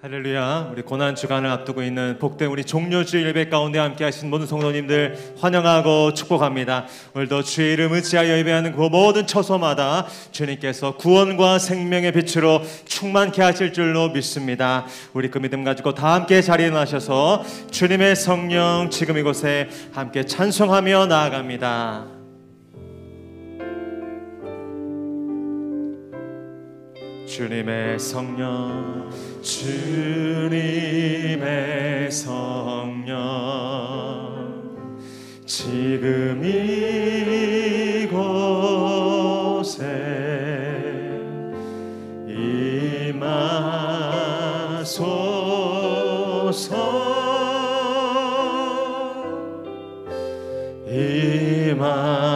할렐루야. 우리 고난주간을 앞두고 있는 복된 우리 종료주일 예배 가운데 함께 하신 모든 성도님들 환영하고 축복합니다. 오늘도 주의 이름 의지하여 예배하는 그 모든 처소마다 주님께서 구원과 생명의 빛으로 충만케 하실 줄로 믿습니다. 우리 그 믿음 가지고 다 함께 자리에 나셔서 주님의 성령 지금 이곳에 함께 찬송하며 나아갑니다. 주님의 성령, 주님의 성령, 지금 이곳에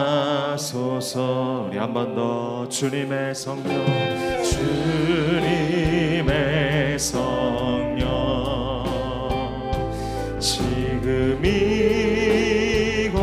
임하소서. 우리 한 번 더. 주님의 성령, 주님의 성령, 지금 이곳에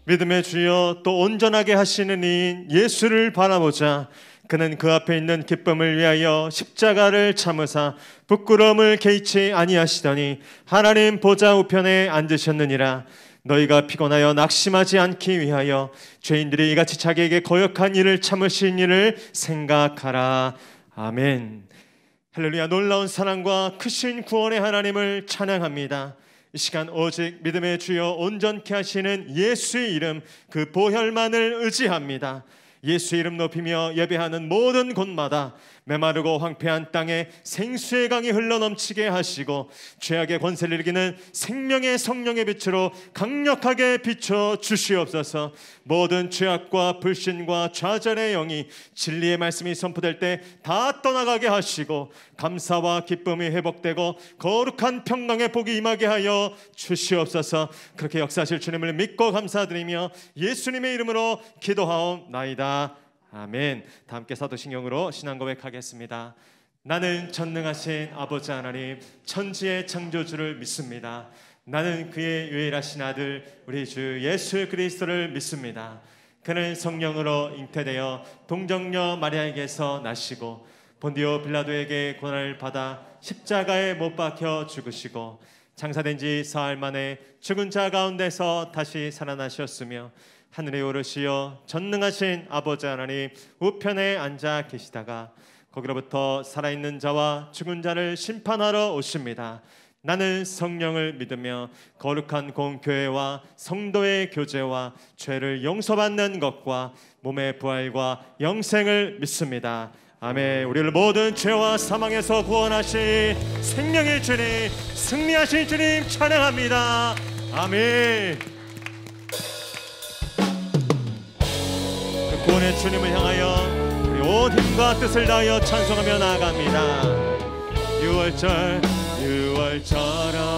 믿음의 주여, 또 온전하게 하시는 이인 예수를 바라보자. 그는 그 앞에 있는 기쁨을 위하여 십자가를 참으사 부끄러움을 개의치 아니하시더니 하나님 보좌 우편에 앉으셨느니라. 너희가 피곤하여 낙심하지 않기 위하여 죄인들이 이같이 자기에게 거역한 일을 참으신 일을 생각하라. 아멘. 할렐루야. 놀라운 사랑과 크신 구원의 하나님을 찬양합니다. 이 시간 오직 믿음의 주여 온전케 하시는 예수의 이름, 그 보혈만을 의지합니다. 예수의 이름 높이며 예배하는 모든 곳마다 메마르고 황폐한 땅에 생수의 강이 흘러넘치게 하시고 죄악의 권세를 이기는 생명의 성령의 빛으로 강력하게 비춰 주시옵소서. 모든 죄악과 불신과 좌절의 영이 진리의 말씀이 선포될 때 다 떠나가게 하시고 감사와 기쁨이 회복되고 거룩한 평강의 복이 임하게 하여 주시옵소서. 그렇게 역사하실 주님을 믿고 감사드리며 예수님의 이름으로 기도하옵나이다. 아멘. 다 함께 사도신경으로 신앙 고백하겠습니다. 나는 전능하신 아버지 하나님, 천지의 창조주를 믿습니다. 나는 그의 유일하신 아들 우리 주 예수 그리스도를 믿습니다. 그는 성령으로 잉태되어 동정녀 마리아에게서 나시고 본디오 빌라도에게 고난을 받아 십자가에 못 박혀 죽으시고 장사된 지 사흘 만에 죽은 자 가운데서 다시 살아나셨으며 하늘에 오르시어 전능하신 아버지 하나님 우편에 앉아 계시다가 거기로부터 살아있는 자와 죽은 자를 심판하러 오십니다. 나는 성령을 믿으며 거룩한 공교회와 성도의 교제와 죄를 용서받는 것과 몸의 부활과 영생을 믿습니다. 아멘. 우리를 모든 죄와 사망에서 구원하신 생명의 주님, 승리하신 주님 찬양합니다. 아멘. 그 구원의 주님을 향하여 우리 온 힘과 뜻을 다하여 찬송하며 나아갑니다. 6월절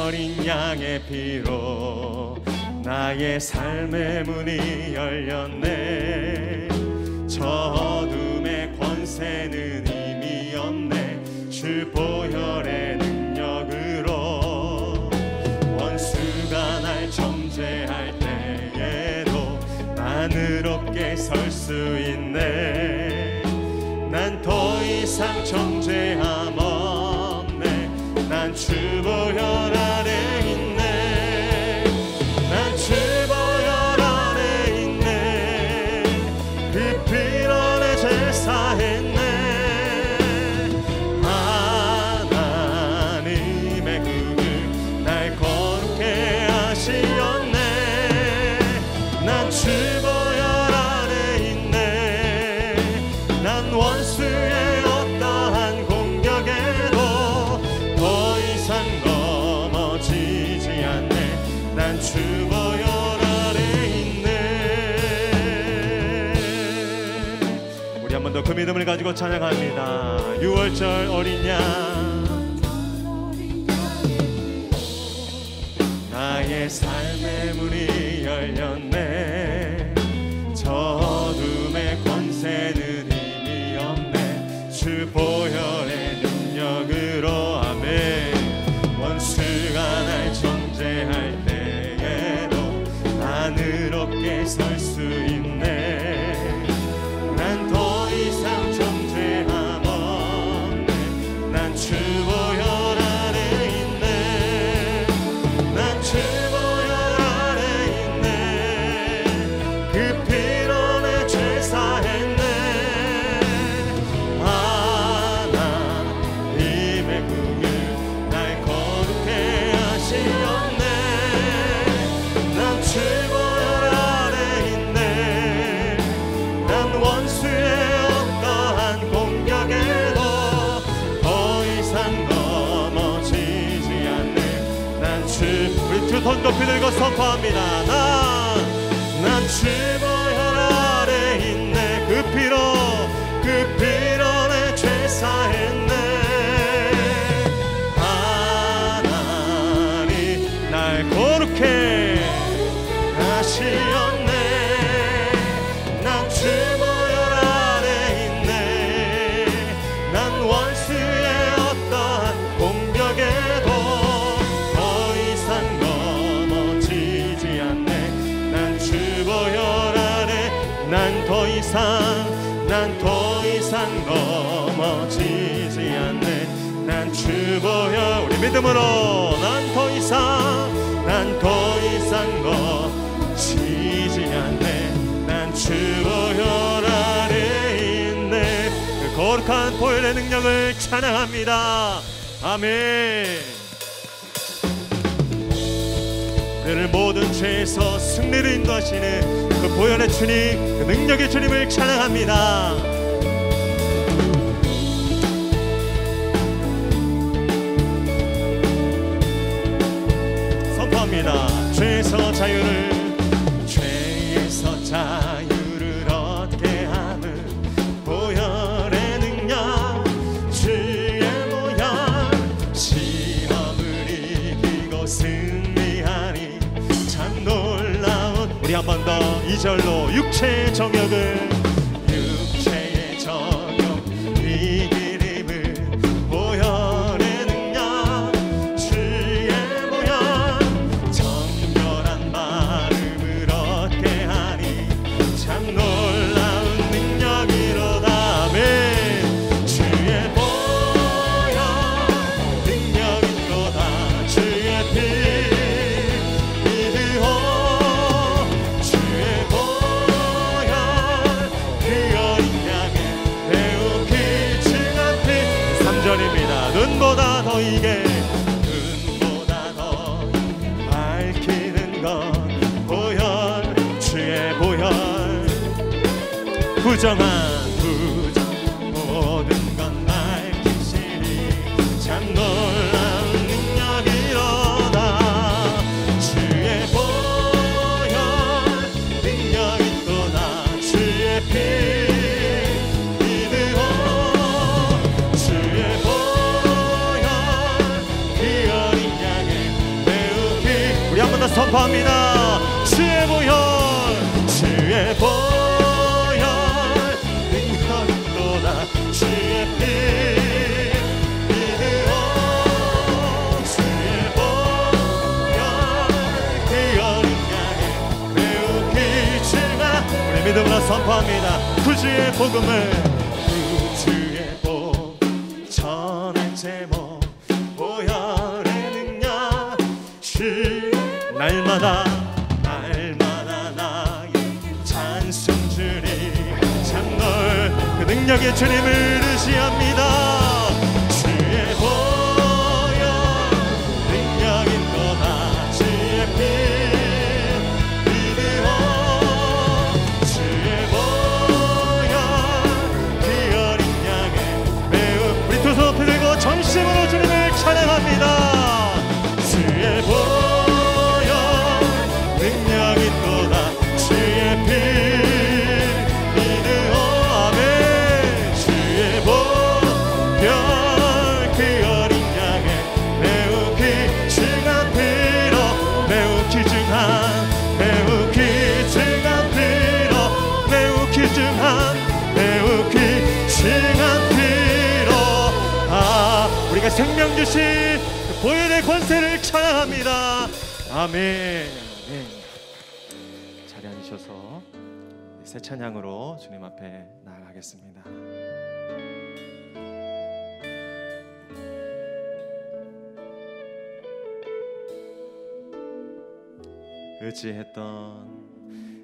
어린 양의 피로 나의 삶의 문이 열렸네. 저 어둠의 권세는 이미 없네. 주 보혈의 능력으로 원수가 날 정죄할 때에도 난 의롭게 설 수 있네. 난 더 이상 정죄함 없네. 난 난 주 보혈 안에 있네. 난 주 보혈 안에 있네. 그 피로 내 죄 사했네. 하나님의 긍휼 날 거룩해 하시었네. 난 주 보혈 안에 있네. 난 원수의 어떠한 공격에도 더 이상 넘어지지 않네. 난 주 보혈 안에 있네. 우리 한 번 더 그 믿음을 가지고 찬양합니다. 6월절 어린 양 나의 삶의 문이 열렸네. 저 어둠의 권세는 힘이 없네. 주 보혈의 능력으로 아멘. 원수가 날 정죄할 때에도 하늘 없게 설 수 있네. 난 더 이상 정죄함 없네. 난 주 보혈 안에 있네. 난 주 보혈 안에 있네. 그 피로 내 죄 사했네. 하나님의 긍휼 날 거룩해 하시었네. 난 주 보혈 안에 있네. 난 원수의 어떠한 공격에도 더 이상 넘어지지 않네. 난 주 우리 두 손 높이 들고 선포합니다. 난 주 보혈 안에 있네. 그 피로 내 죄 사했네. 하나님 날 거룩해 하시었네. 난 주 보혈 안에 있네. 난 원수의 어떠한 공격에도 더 이상 넘어지지 않네. 난 주 보혈 안에 난 더 이상 넘어지지 않네. 난 주 보혈 우리 믿음으로 난 더 이상 넘어지지 않네. 난 주 보혈 안에 있네. 그 거룩한 보혈의 능력을 찬양합니다. 아멘. 우리를 모든 죄에서 승리를 인도하시는 그 보혈의 주님, 그 능력의 주님을 찬양합니다. 선포합니다. 죄에서 자유를 얻게 하는 보혈의 능력, 주의 보혈. 시험을 이기고 승리하니 참 놀라운. 우리 한 번 더 2절로 육체의 정욕을 이기림을 보혈의 능력, 주의 보혈. 정결한 마음을 얻게 하니 참 놀라운 능력이로다. 아멘. 주의 보혈 능력이로다. 주의 피 믿으오. 주의 보혈 그 어린 양의 배우 기증한 피. 3절입니다. 눈보다 더 이게 눈보다 더 밝히는 것 보혈, 주의 보혈. 부정한 모든 건 밝히시니 참 놀라운 능력이로다. 주의 보혈 능력이 또다. 주의 피 믿으오. 주의 보혈 그 어린 양의 배우 피. 우리 한 번 더 선포합니다. 주의 보혈 능력이 또다. 주의 피 믿으오. 주의 보혈 그 어린 양의 배우 기증한. 우리 믿음으로 선포합니다. 구주의 복음을 구주의 복 전한 제목 보혈 능력의 주님을 의지합니다. 주의 보혈 능력인 거다. 주의 피 믿으오. 주의 보혈 그 어린 양의 매우. 우리 두 손 높이 들고 전심으로 주님을 찬양합니다. 주의 보혈 능력인 거다. 주의 피 믿으오. 아멘. 주의 보혈 그 어린 양의 매우 귀중한 피로, 매우 귀중한, 매우 귀중한 피로, 매우 귀중한, 매우 귀중한 피로. 우리가 생명 주신 보혈의 권세를 찬양합니다. 아멘. 자리 앉으셔서 새 찬양으로 주님 앞에 나아가겠습니다.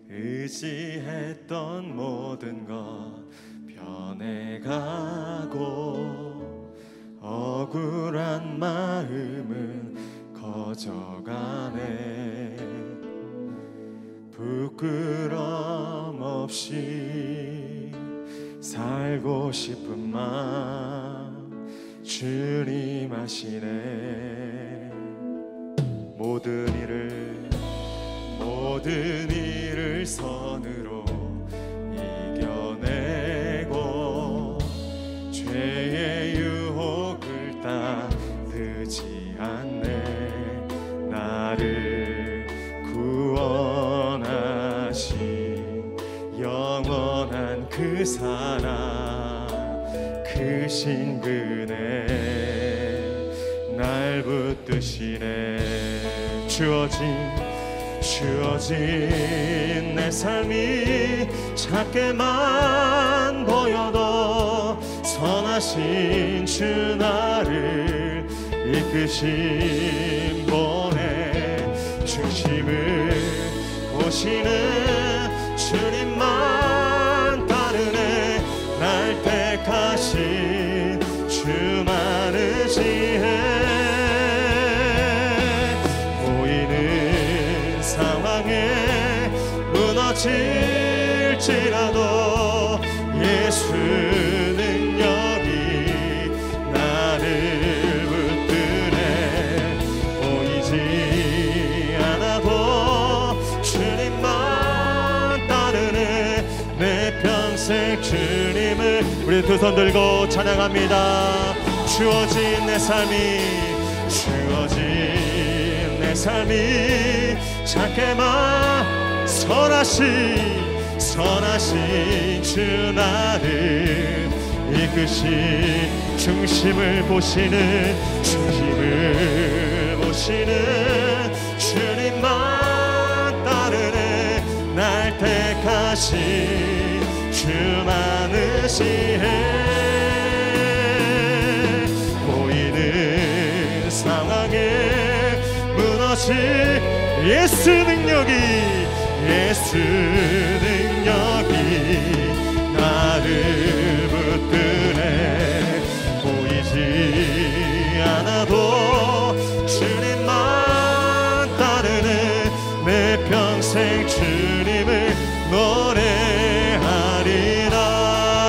의지했던 모든 것 변해가고 억울한 마음은 커져가네. 부끄럼 없이 살고 싶은 마음 주님 아시네. 모든 일을 선으로 이겨내고 죄의 유혹을 따르지 않네. 나를 구원하신 영원한 그 사랑, 크신 그네 날 붙드시네. 주어진 내 삶이 작게만 보여도 선하신 주 나를 이끄신 분의 중심을 보시는 주님만 따르네. 날 택하신 주 많으시네. 보이는 상황에 무너질지라도 예수 능력이 나를 붙드네. 보이지 않아도 주님만 따르네. 내 평생 주님을. 우리 두 손 들고 찬양합니다. 주어진 내 삶이 작게만 선하신 주 나를 이끄신 중심을 보시는 주님만 따르네. 날 택하신 주 많으시네. 보이는 상황에 무너질 예수 능력이 나를 붙드네. 보이지 않아도 주님만 따르네. 내 평생 주님을 노래하리라.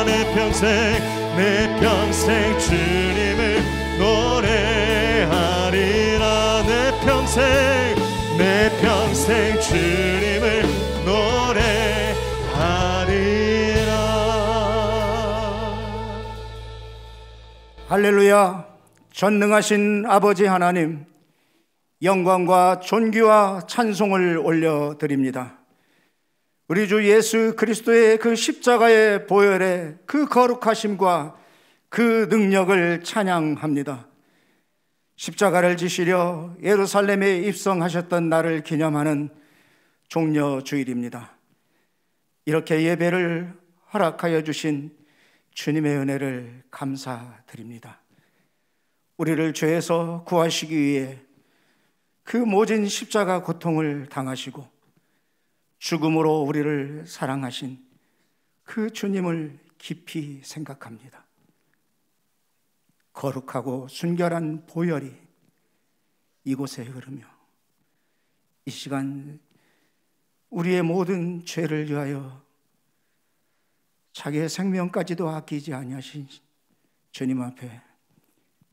내 평생 주님을 노래하리라. 내 평생 주님을 노래하리라. 할렐루야. 전능하신 아버지 하나님, 영광과 존귀와 찬송을 올려드립니다. 우리 주 예수 그리스도의 그 십자가의 보혈의 그 거룩하심과 그 능력을 찬양합니다. 십자가를 지시려 예루살렘에 입성하셨던 날을 기념하는 종려주일입니다. 이렇게 예배를 허락하여 주신 주님의 은혜를 감사드립니다. 우리를 죄에서 구하시기 위해 그 모진 십자가 고통을 당하시고 죽음으로 우리를 사랑하신 그 주님을 깊이 생각합니다. 거룩하고 순결한 보혈이 이곳에 흐르며 이 시간 우리의 모든 죄를 위하여 자기의 생명까지도 아끼지 아니하신 주님 앞에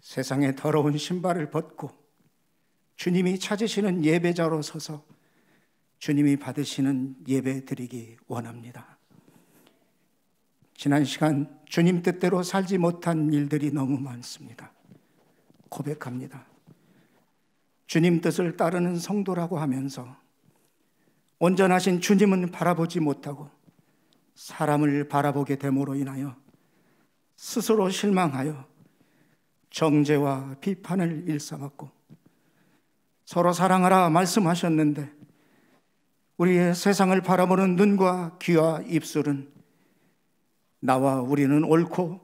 세상의 더러운 신발을 벗고 주님이 찾으시는 예배자로 서서 주님이 받으시는 예배 드리기 원합니다. 지난 시간 주님 뜻대로 살지 못한 일들이 너무 많습니다. 고백합니다. 주님 뜻을 따르는 성도라고 하면서 온전하신 주님은 바라보지 못하고 사람을 바라보게 됨으로 인하여 스스로 실망하여 정죄와 비판을 일삼았고, 서로 사랑하라 말씀하셨는데 우리의 세상을 바라보는 눈과 귀와 입술은 나와 우리는 옳고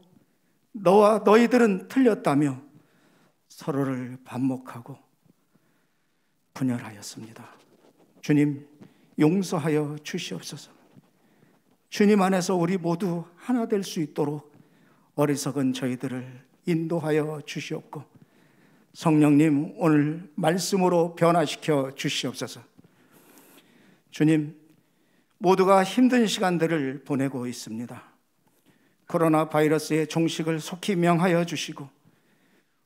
너와 너희들은 틀렸다며 서로를 반목하고 분열하였습니다. 주님, 용서하여 주시옵소서. 주님 안에서 우리 모두 하나 될 수 있도록 어리석은 저희들을 인도하여 주시옵고, 성령님 오늘 말씀으로 변화시켜 주시옵소서. 주님, 모두가 힘든 시간들을 보내고 있습니다. 코로나 바이러스의 종식을 속히 명하여 주시고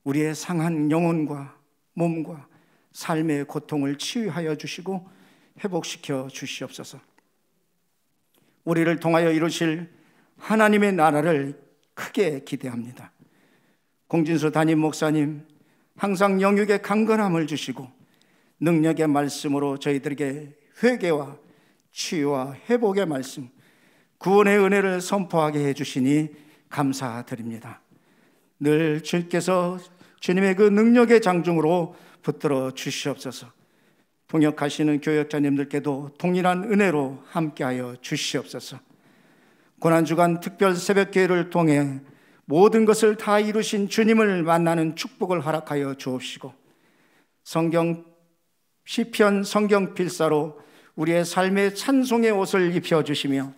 우리의 상한 영혼과 몸과 삶의 고통을 치유하여 주시고 회복시켜 주시옵소서. 우리를 통하여 이루실 하나님의 나라를 크게 기대합니다. 공진수 담임 목사님, 항상 영육의 강건함을 주시고 능력의 말씀으로 저희들에게 회개와 치유와 회복의 말씀, 구원의 은혜를 선포하게 해주시니 감사드립니다. 늘 주께서 주님의 그 능력의 장중으로 붙들어 주시옵소서. 통역하시는 교역자님들께도 동일한 은혜로 함께하여 주시옵소서. 고난주간 특별 새벽기회를 통해 모든 것을 다 이루신 주님을 만나는 축복을 허락하여 주옵시고, 성경 시편 성경 필사로 우리의 삶의 찬송의 옷을 입혀주시며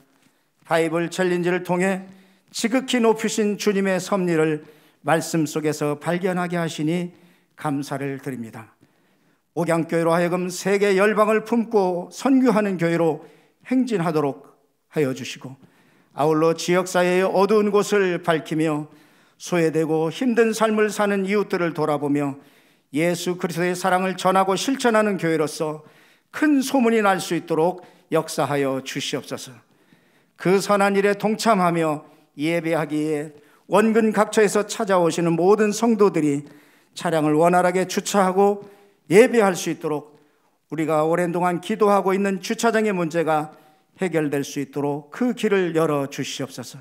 바이블 챌린지를 통해 지극히 높으신 주님의 섭리를 말씀 속에서 발견하게 하시니 감사를 드립니다. 옥양교회로 하여금 세계 열방을 품고 선교하는 교회로 행진하도록 하여 주시고, 아울러 지역사회의 어두운 곳을 밝히며 소외되고 힘든 삶을 사는 이웃들을 돌아보며 예수 그리스도의 사랑을 전하고 실천하는 교회로서 큰 소문이 날 수 있도록 역사하여 주시옵소서. 그 선한 일에 동참하며 예배하기에 원근 각처에서 찾아오시는 모든 성도들이 차량을 원활하게 주차하고 예배할 수 있도록, 우리가 오랜 동안 기도하고 있는 주차장의 문제가 해결될 수 있도록 그 길을 열어 주시옵소서.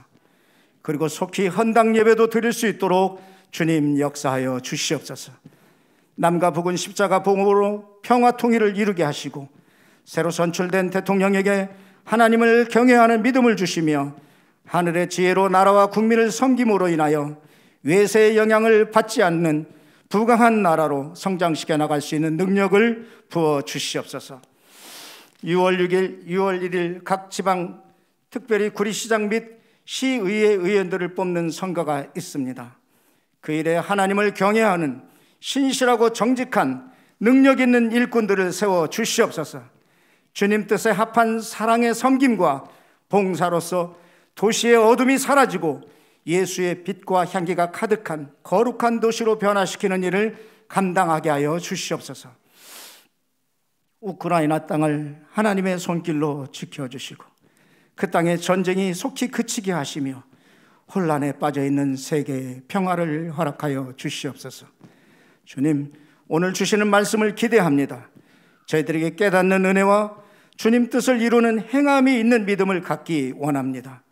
그리고 속히 헌당 예배도 드릴 수 있도록 주님 역사하여 주시옵소서. 남과 북은 십자가 봉으로 평화 통일을 이루게 하시고 새로 선출된 대통령에게 하나님을 경외하는 믿음을 주시며 하늘의 지혜로 나라와 국민을 섬김으로 인하여 외세의 영향을 받지 않는 부강한 나라로 성장시켜 나갈 수 있는 능력을 부어 주시옵소서. 6월 6일, 6월 1일 각 지방, 특별히 구리시장 및 시의회 의원들을 뽑는 선거가 있습니다. 그 일에 하나님을 경외하는 신실하고 정직한 능력 있는 일꾼들을 세워 주시옵소서. 주님 뜻에 합한 사랑의 섬김과 봉사로서 도시의 어둠이 사라지고 예수의 빛과 향기가 가득한 거룩한 도시로 변화시키는 일을 감당하게 하여 주시옵소서. 우크라이나 땅을 하나님의 손길로 지켜주시고 그 땅의 전쟁이 속히 그치게 하시며 혼란에 빠져있는 세계의 평화를 허락하여 주시옵소서. 주님, 오늘 주시는 말씀을 기대합니다. 저희들에게 깨닫는 은혜와 주님 뜻을 이루는 행함이 있는 믿음을 갖기 원합니다.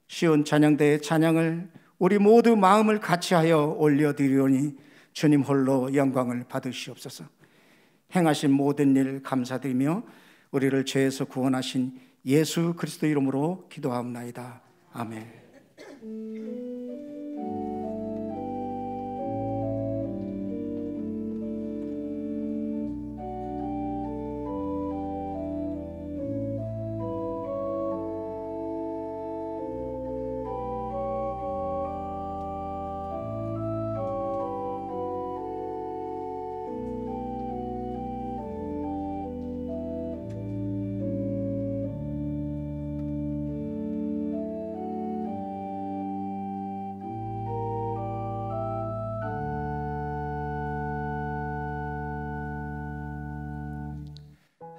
쉬운 찬양대의 찬양을 우리 모두 마음을 같이하여 올려드리오니 주님 홀로 영광을 받으시옵소서. 행하신 모든 일 감사드리며 우리를 죄에서 구원하신 예수 그리스도 이름으로 기도하옵나이다. 아멘.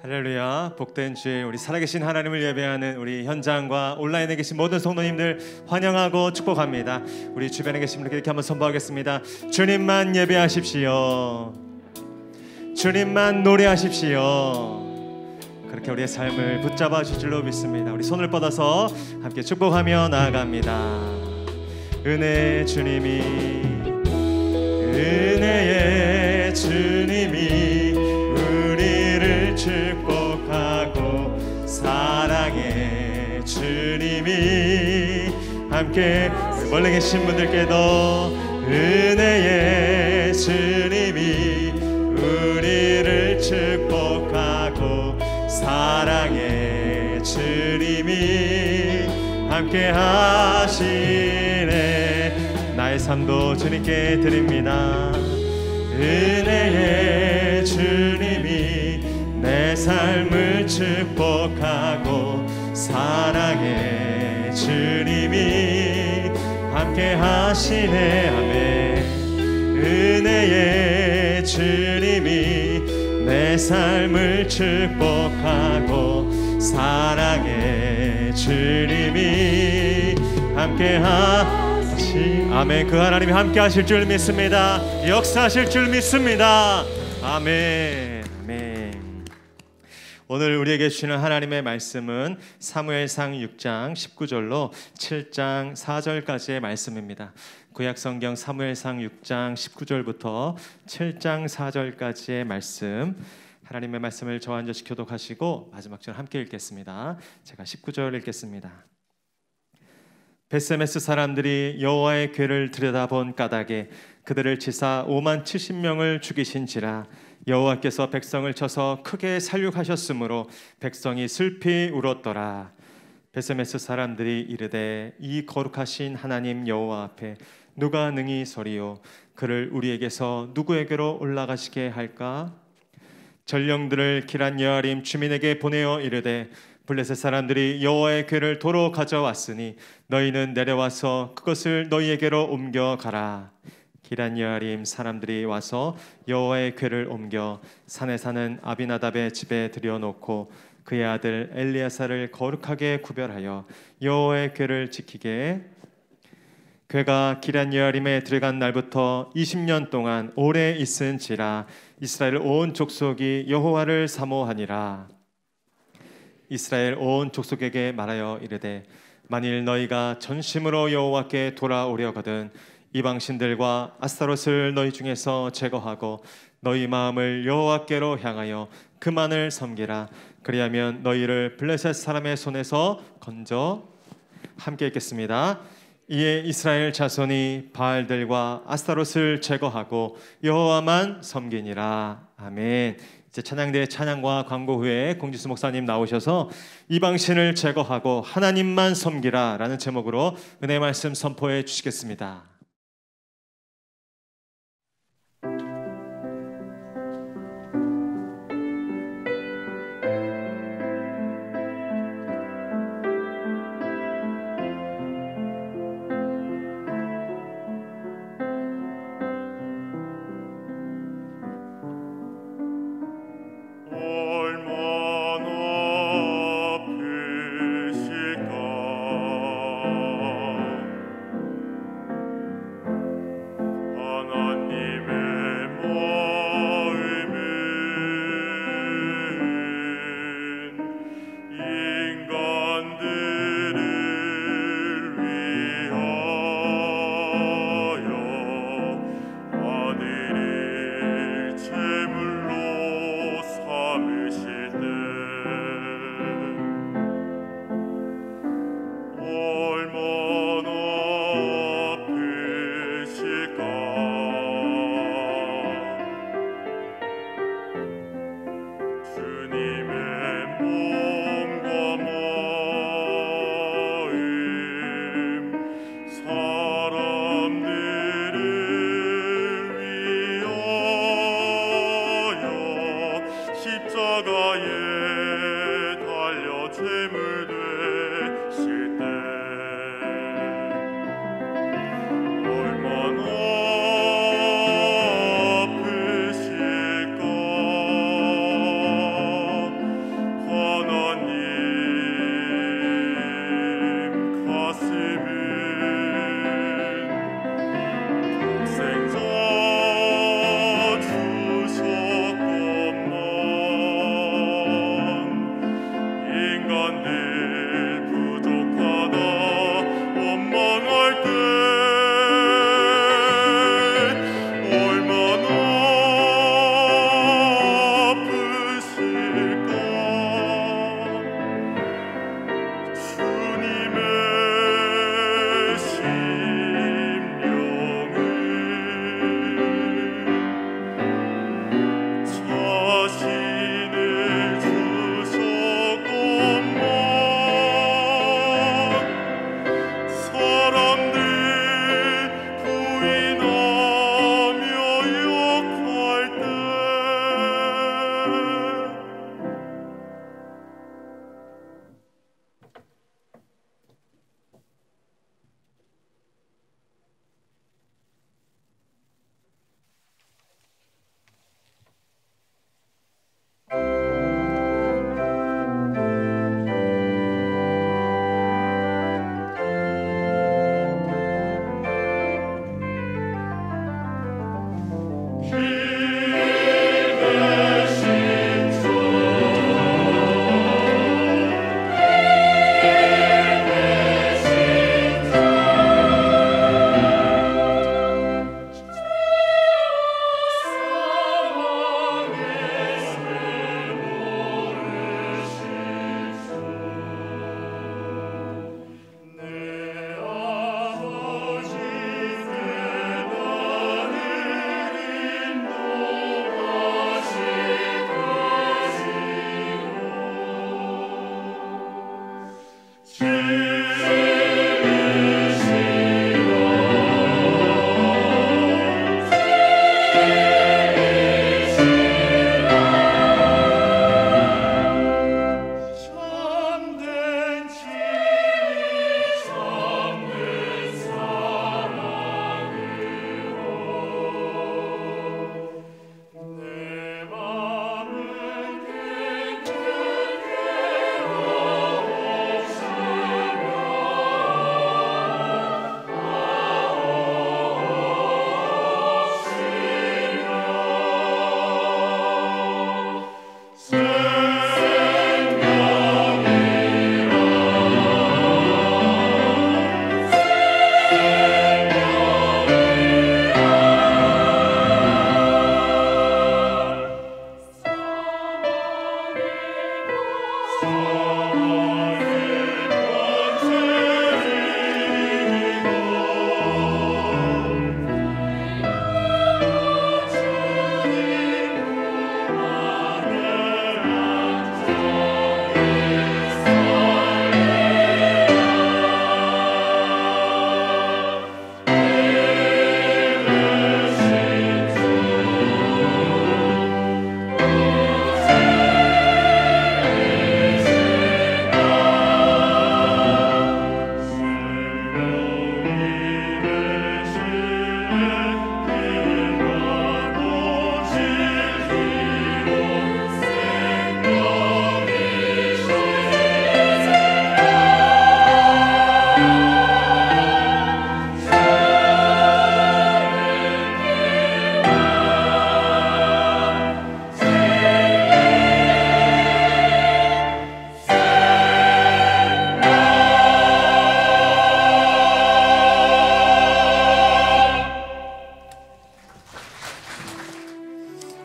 할렐루야. 복된 주일, 우리 살아계신 하나님을 예배하는 우리 현장과 온라인에 계신 모든 성도님들 환영하고 축복합니다. 우리 주변에 계신 분들께 이렇게 한번 선포하겠습니다. 주님만 예배하십시오. 주님만 노래하십시오. 그렇게 우리의 삶을 붙잡아 주실 줄로 믿습니다. 우리 손을 뻗어서 함께 축복하며 나아갑니다. 은혜의 주님이, 은혜의 주님이 우리를 축복하고, 사랑의 주님이 함께, 멀리 계신 분들께도 은혜의 주님이 우리를 축복하고, 사랑의 주님이 함께 하시네. 나의 삶도 주님께 드립니다. 은혜의 주님이 내 삶을 축복하고, 사랑의 주님이 함께 하시네. 아멘. 은혜의 주님이 내 삶을 축복하고, 사랑의 주님이 함께 하시. 아멘. 그 하나님이 함께 하실 줄 믿습니다. 역사하실 줄 믿습니다. 아멘. 아멘. 오늘 우리에게 주시는 하나님의 말씀은 사무엘상 6장 19절로 7장 4절까지의 말씀입니다. 구약성경 사무엘상 6장 19절부터 7장 4절까지의 말씀, 하나님의 말씀을 저와 앉으시 교독하시고 마지막 절 함께 읽겠습니다. 제가 19절 읽겠습니다. 베세메스 사람들이 여호와의 궤를 들여다본 까닭에 그들을 치사 5만 70명을 죽이신지라. 여호와께서 백성을 쳐서 크게 살육하셨으므로 백성이 슬피 울었더라. 베세메스 사람들이 이르되 이 거룩하신 하나님 여호와 앞에 누가 능히 서리요? 그를 우리에게서 누구에게로 올라가시게 할까? 전령들을 기란 여아림 주민에게 보내어 이르되 블레셋 사람들이 여호와의 궤를 도로 가져왔으니 너희는 내려와서 그것을 너희에게로 옮겨가라. 기란 여아림 사람들이 와서 여호와의 궤를 옮겨 산에 사는 아비나답의 집에 들여놓고 그의 아들 엘리야사를 거룩하게 구별하여 여호와의 궤를 지키게. 궤가 기란 여아림에 들어간 날부터 20년 동안 오래 있은지라. 이스라엘 온 족속이 여호와를 사모하니라. 이스라엘 온 족속에게 말하여 이르되 만일 너희가 전심으로 여호와께 돌아오려거든 이방신들과 아스타롯을 너희 중에서 제거하고 너희 마음을 여호와께로 향하여 그만을 섬기라. 그리하면 너희를 블레셋 사람의 손에서 건져. 함께 읽겠습니다. 이에 이스라엘 자손이 바알들과 아스타롯을 제거하고 여호와만 섬기니라. 아멘. 이제 찬양대의 찬양과 광고 후에 공지수 목사님 나오셔서 이방신을 제거하고 하나님만 섬기라 라는 제목으로 은혜 말씀 선포해 주시겠습니다.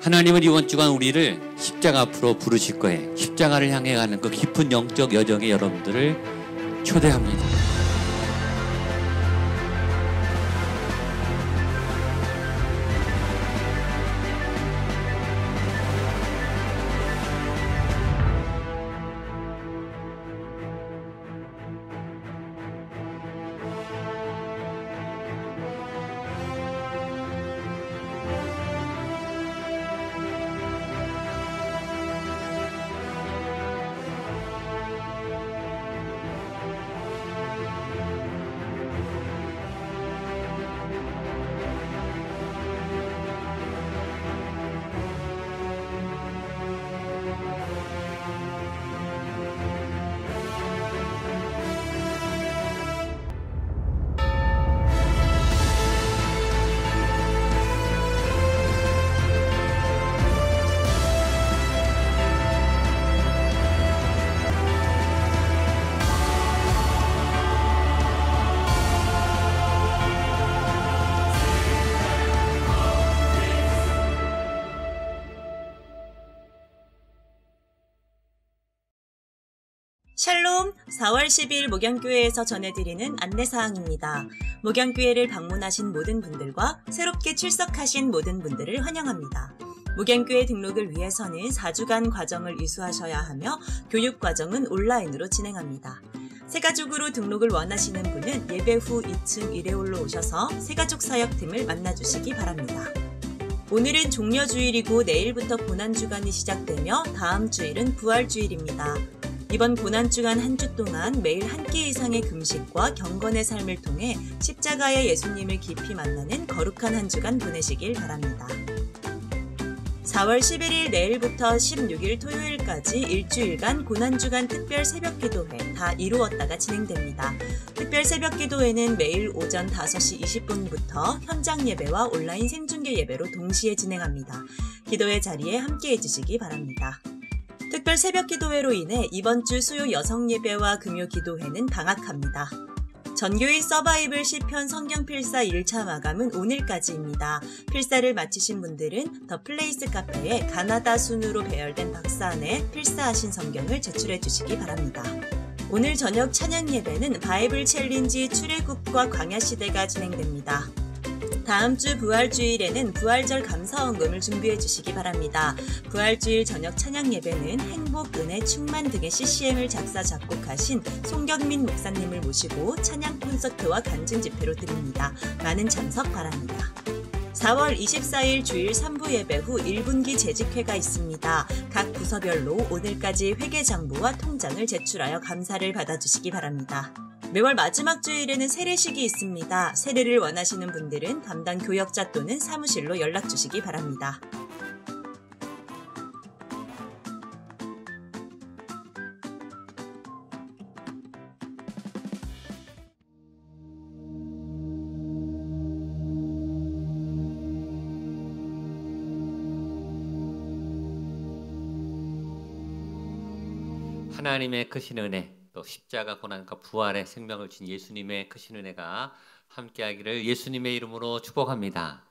하나님은 이번 주간 우리를 십자가 앞으로 부르실 거예요. 십자가를 향해 가는 그 깊은 영적 여정에 여러분들을 초대합니다. 샬롬, 4월 10일 목양교회에서 전해드리는 안내사항입니다. 목양교회를 방문하신 모든 분들과 새롭게 출석하신 모든 분들을 환영합니다. 목양교회 등록을 위해서는 4주간 과정을 이수하셔야 하며 교육과정은 온라인으로 진행합니다. 새가족으로 등록을 원하시는 분은 예배 후 2층 일회홀로 오셔서 새가족 사역팀을 만나주시기 바랍니다. 오늘은 종려주일이고 내일부터 고난주간이 시작되며 다음 주일은 부활주일입니다. 이번 고난주간 한 주 동안 매일 한 끼 이상의 금식과 경건의 삶을 통해 십자가의 예수님을 깊이 만나는 거룩한 한 주간 보내시길 바랍니다. 4월 11일 내일부터 16일 토요일까지 일주일간 고난주간 특별 새벽기도회 다 이루었다가 진행됩니다. 특별 새벽기도회는 매일 오전 5시 20분부터 현장 예배와 온라인 생중계 예배로 동시에 진행합니다. 기도회 자리에 함께해 주시기 바랍니다. 특별 새벽기도회로 인해 이번 주 수요 여성예배와 금요기도회는 방학합니다. 전교인 서바이벌 시편 성경필사 1차 마감은 오늘까지입니다. 필사를 마치신 분들은 더 플레이스 카페에 가나다 순으로 배열된 박스 안에 필사하신 성경을 제출해 주시기 바랍니다. 오늘 저녁 찬양 예배는 바이블 챌린지 출애굽과 광야시대가 진행됩니다. 다음 주 부활주일에는 부활절 감사원금을 준비해 주시기 바랍니다. 부활주일 저녁 찬양 예배는 행복, 은혜, 충만 등의 CCM을 작사, 작곡하신 송경민 목사님을 모시고 찬양 콘서트와 간증 집회로 드립니다. 많은 참석 바랍니다. 4월 24일 주일 3부 예배 후 1분기 재직회가 있습니다. 각 부서별로 오늘까지 회계장부와 통장을 제출하여 감사를 받아주시기 바랍니다. 매월 마지막 주일에는 세례식이 있습니다. 세례를 원하시는 분들은 담당 교역자 또는 사무실로 연락 주시기 바랍니다. 하나님의 크신 은혜, 또 십자가 고난과 부활의 생명을 준 예수님의 크신 은혜가 함께하기를 예수님의 이름으로 축복합니다.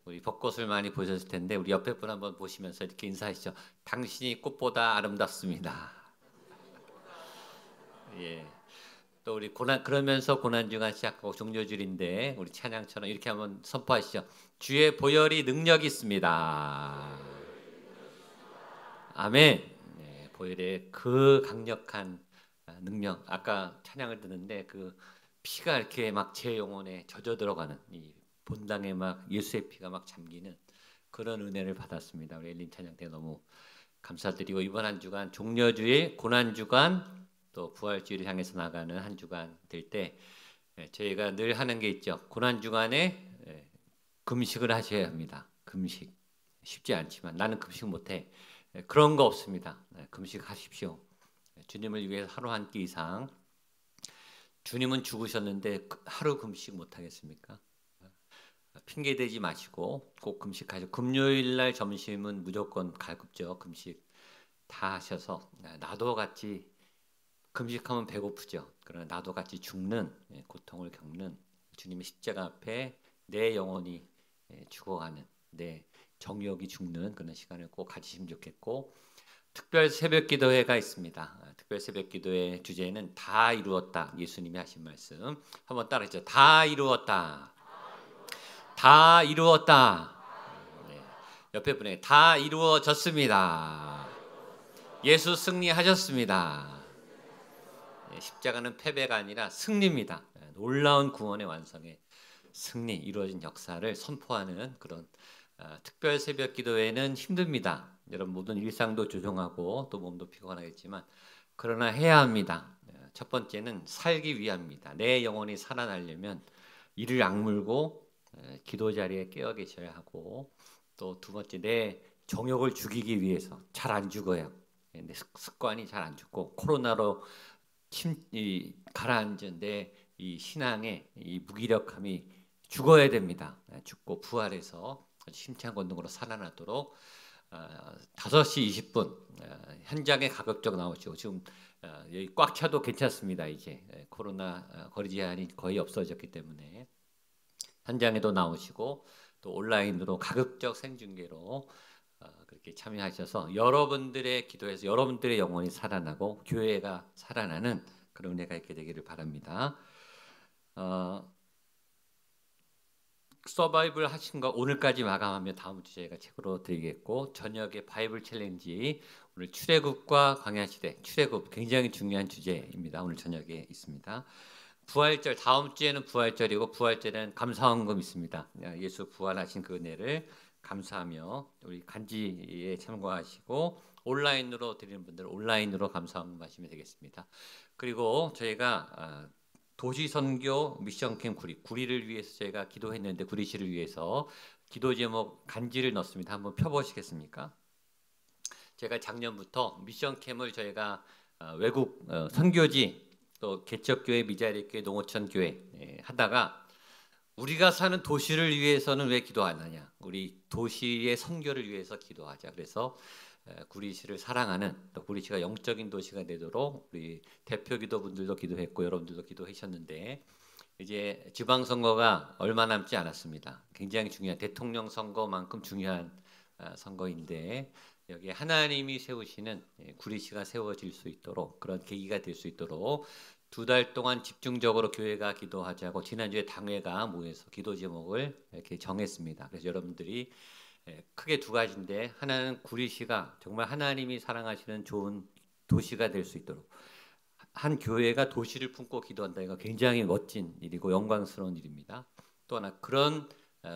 우리 벚꽃을 많이 보셨을 텐데 우리 옆에 분 한번 보시면서 이렇게 인사하시죠. 당신이 꽃보다 아름답습니다. 예. 또 우리 그러면서 고난주간 시작하고 종료주일인데 우리 찬양처럼 이렇게 한번 선포하시죠. 주의 보혈이 능력이 있습니다. 아멘. 네, 보혈의 그 강력한 능력. 아까 찬양을 듣는데 그 피가 이렇게 막 제 영혼에 젖어 들어가는 이 본당에 막 예수의 피가 막 잠기는 그런 은혜를 받았습니다. 우리 엘린 찬양 때 너무 감사드리고 이번 한 주간 종려주일, 고난주간 또 부활주일을 향해서 나가는 한 주간 될 때 저희가 늘 하는 게 있죠. 고난주간에 금식을 하셔야 합니다. 금식. 쉽지 않지만 나는 금식 못해. 그런 거 없습니다. 금식하십시오. 주님을 위해서 하루 한 끼 이상. 주님은 죽으셨는데 하루 금식 못하겠습니까? 핑계대지 마시고 꼭 금식하시고 금요일날 점심은 무조건 갈급죠. 금식 다 하셔서 나도 같이 금식하면 배고프죠. 그러나 나도 같이 죽는 고통을 겪는 주님의 십자가 앞에 내 영혼이 죽어가는 내 정욕이 죽는 그런 시간을 꼭 가지시면 좋겠고, 특별 새벽 기도회가 있습니다. 특별 새벽 기도회 주제는 다 이루었다. 예수님이 하신 말씀 한번 따라했죠. 다 이루었다. 다 이루었다. 네. 옆에 분에게 다 이루어졌습니다. 예수 승리하셨습니다. 네. 십자가는 패배가 아니라 승리입니다. 네. 놀라운 구원의 완성의 승리, 이루어진 역사를 선포하는 그런 특별 새벽 기도회는 힘듭니다. 여러분 모든 일상도 조정하고 또 몸도 피곤하겠지만 그러나 해야 합니다. 첫 번째는 살기 위함입니다. 내 영혼이 살아나려면 이를 악물고 기도 자리에 깨어 계셔야 하고, 또 두 번째 내 정욕을 죽이기 위해서 잘 안 죽어요. 내 습관이 잘 안 죽고 코로나로 가라앉은 내 이 신앙의 이 무기력함이 죽어야 됩니다. 죽고 부활해서 힘찬 권능으로 살아나도록 5시 20분 현장에 가급적 나오시고, 지금 여기 꽉 차도 괜찮습니다. 이제 코로나 거리 제한이 거의 없어졌기 때문에 현장에도 나오시고 또 온라인으로 가급적 생중계로 그렇게 참여하셔서 여러분들의 기도에서 여러분들의 영혼이 살아나고 교회가 살아나는 그런 은혜가 있게 되기를 바랍니다. 서바이벌 하신 거 오늘까지 마감하면 다음 주 저희가 책으로 드리겠고, 저녁에 바이블 챌린지 오늘 출애굽과 광야시대, 출애굽 굉장히 중요한 주제입니다. 오늘 저녁에 있습니다. 부활절, 다음 주에는 부활절이고 부활절에는 감사헌금 있습니다. 예수 부활하신 그 은혜를 감사하며 우리 간지에 참고하시고, 온라인으로 드리는 분들 온라인으로 감사헌금 하시면 되겠습니다. 그리고 저희가 도시선교 미션캠 구리를 위해서 저희가 기도했는데, 구리시를 위해서 기도 제목 간지를 넣습니다. 한번 펴보시겠습니까? 제가 작년부터 미션캠을 저희가 외국 선교지 또 개척교회, 미자리교회, 농어촌교회 하다가 우리가 사는 도시를 위해서는 왜 기도 안 하냐? 우리 도시의 선교를 위해서 기도하자. 그래서 구리시를 사랑하는, 또 구리시가 영적인 도시가 되도록 우리 대표 기도분들도 기도했고 여러분들도 기도하셨는데, 이제 지방선거가 얼마 남지 않았습니다. 굉장히 중요한 대통령 선거만큼 중요한 선거인데, 여기에 하나님이 세우시는 구리시가 세워질 수 있도록, 그런 계기가 될 수 있도록 2달 동안 집중적으로 교회가 기도하자고 지난주에 당회가 모여서 기도 제목을 이렇게 정했습니다. 그래서 여러분들이 크게 두 가지인데, 하나는 구리시가 정말 하나님이 사랑하시는 좋은 도시가 될 수 있도록, 한 교회가 도시를 품고 기도한다. 이거 굉장히 멋진 일이고 영광스러운 일입니다. 또 하나, 그런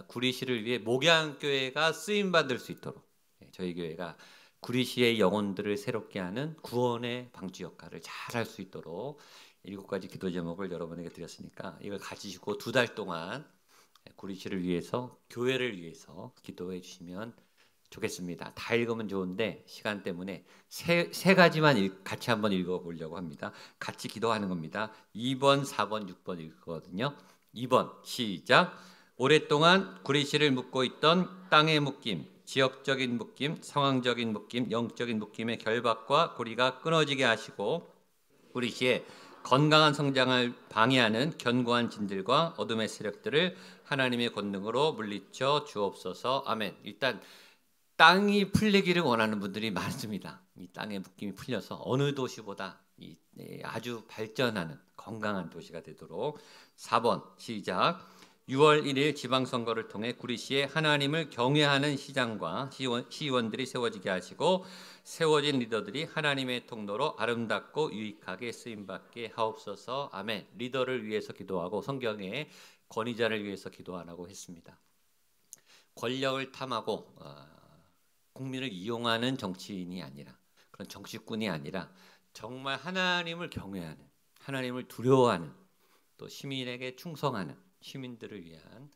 구리시를 위해 목양교회가 쓰임받을 수 있도록 저희 교회가 구리시의 영혼들을 새롭게 하는 구원의 방주 역할을 잘 할 수 있도록 7가지 기도 제목을 여러분에게 드렸으니까 이걸 가지시고 2달 동안 구리시를 위해서, 교회를 위해서 기도해 주시면 좋겠습니다. 다 읽으면 좋은데 시간 때문에 세 가지만 같이 한번 읽어보려고 합니다. 같이 기도하는 겁니다. 2번, 4번, 6번 읽거든요. 2번 시작. 오랫동안 구리시를 묶고 있던 땅의 묶임, 지역적인 묶임, 상황적인 묶임, 영적인 묶임의 결박과 고리가 끊어지게 하시고, 구리시의 건강한 성장을 방해하는 견고한 진들과 어둠의 세력들을 하나님의 권능으로 물리쳐 주옵소서. 아멘. 일단 땅이 풀리기를 원하는 분들이 많습니다. 이 땅의 묶임이 풀려서 어느 도시보다 아주 발전하는 건강한 도시가 되도록. 4번 시작. 6월 1일 지방선거를 통해 구리시에 하나님을 경외하는 시장과 시의원들이 세워지게 하시고, 세워진 리더들이 하나님의 통로로 아름답고 유익하게 쓰임받게 하옵소서. 아멘. 리더를 위해서 기도하고 성경에 권위자를 위해서 기도하라고 했습니다. 권력을 탐하고 국민을 이용하는 정치인이 아니라, 그런 정치꾼이 아니라 정말 하나님을 경외하는, 하나님을 두려워하는, 또 시민에게 충성하는, 시민들을 위한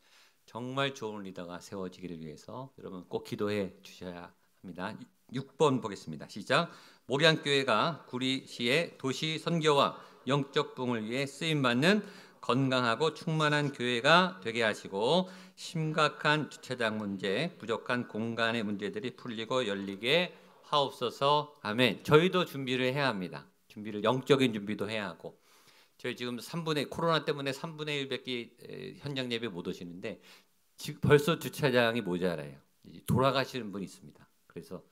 정말 좋은 리더가 세워지기를 위해서 여러분 꼭 기도해 주셔야 합니다. 6번 보겠습니다. 시작. 목양교회가 구리시의 도시 선교와 영적 부흥을 위해 쓰임받는 건강하고 충만한 교회가 되게 하시고, 심각한 주차장 문제, 부족한 공간의 문제들이 풀리고 열리게 하옵소서. 아멘. 저희도 준비를 해야 합니다. 영적인 준비도 해야 하고, 저희 지금 코로나 때문에 3분의 1밖에 현장 예배 못 오시는데 지금 벌써 주차장이 모자라요. 돌아가시는 분이 있습니다. 그래서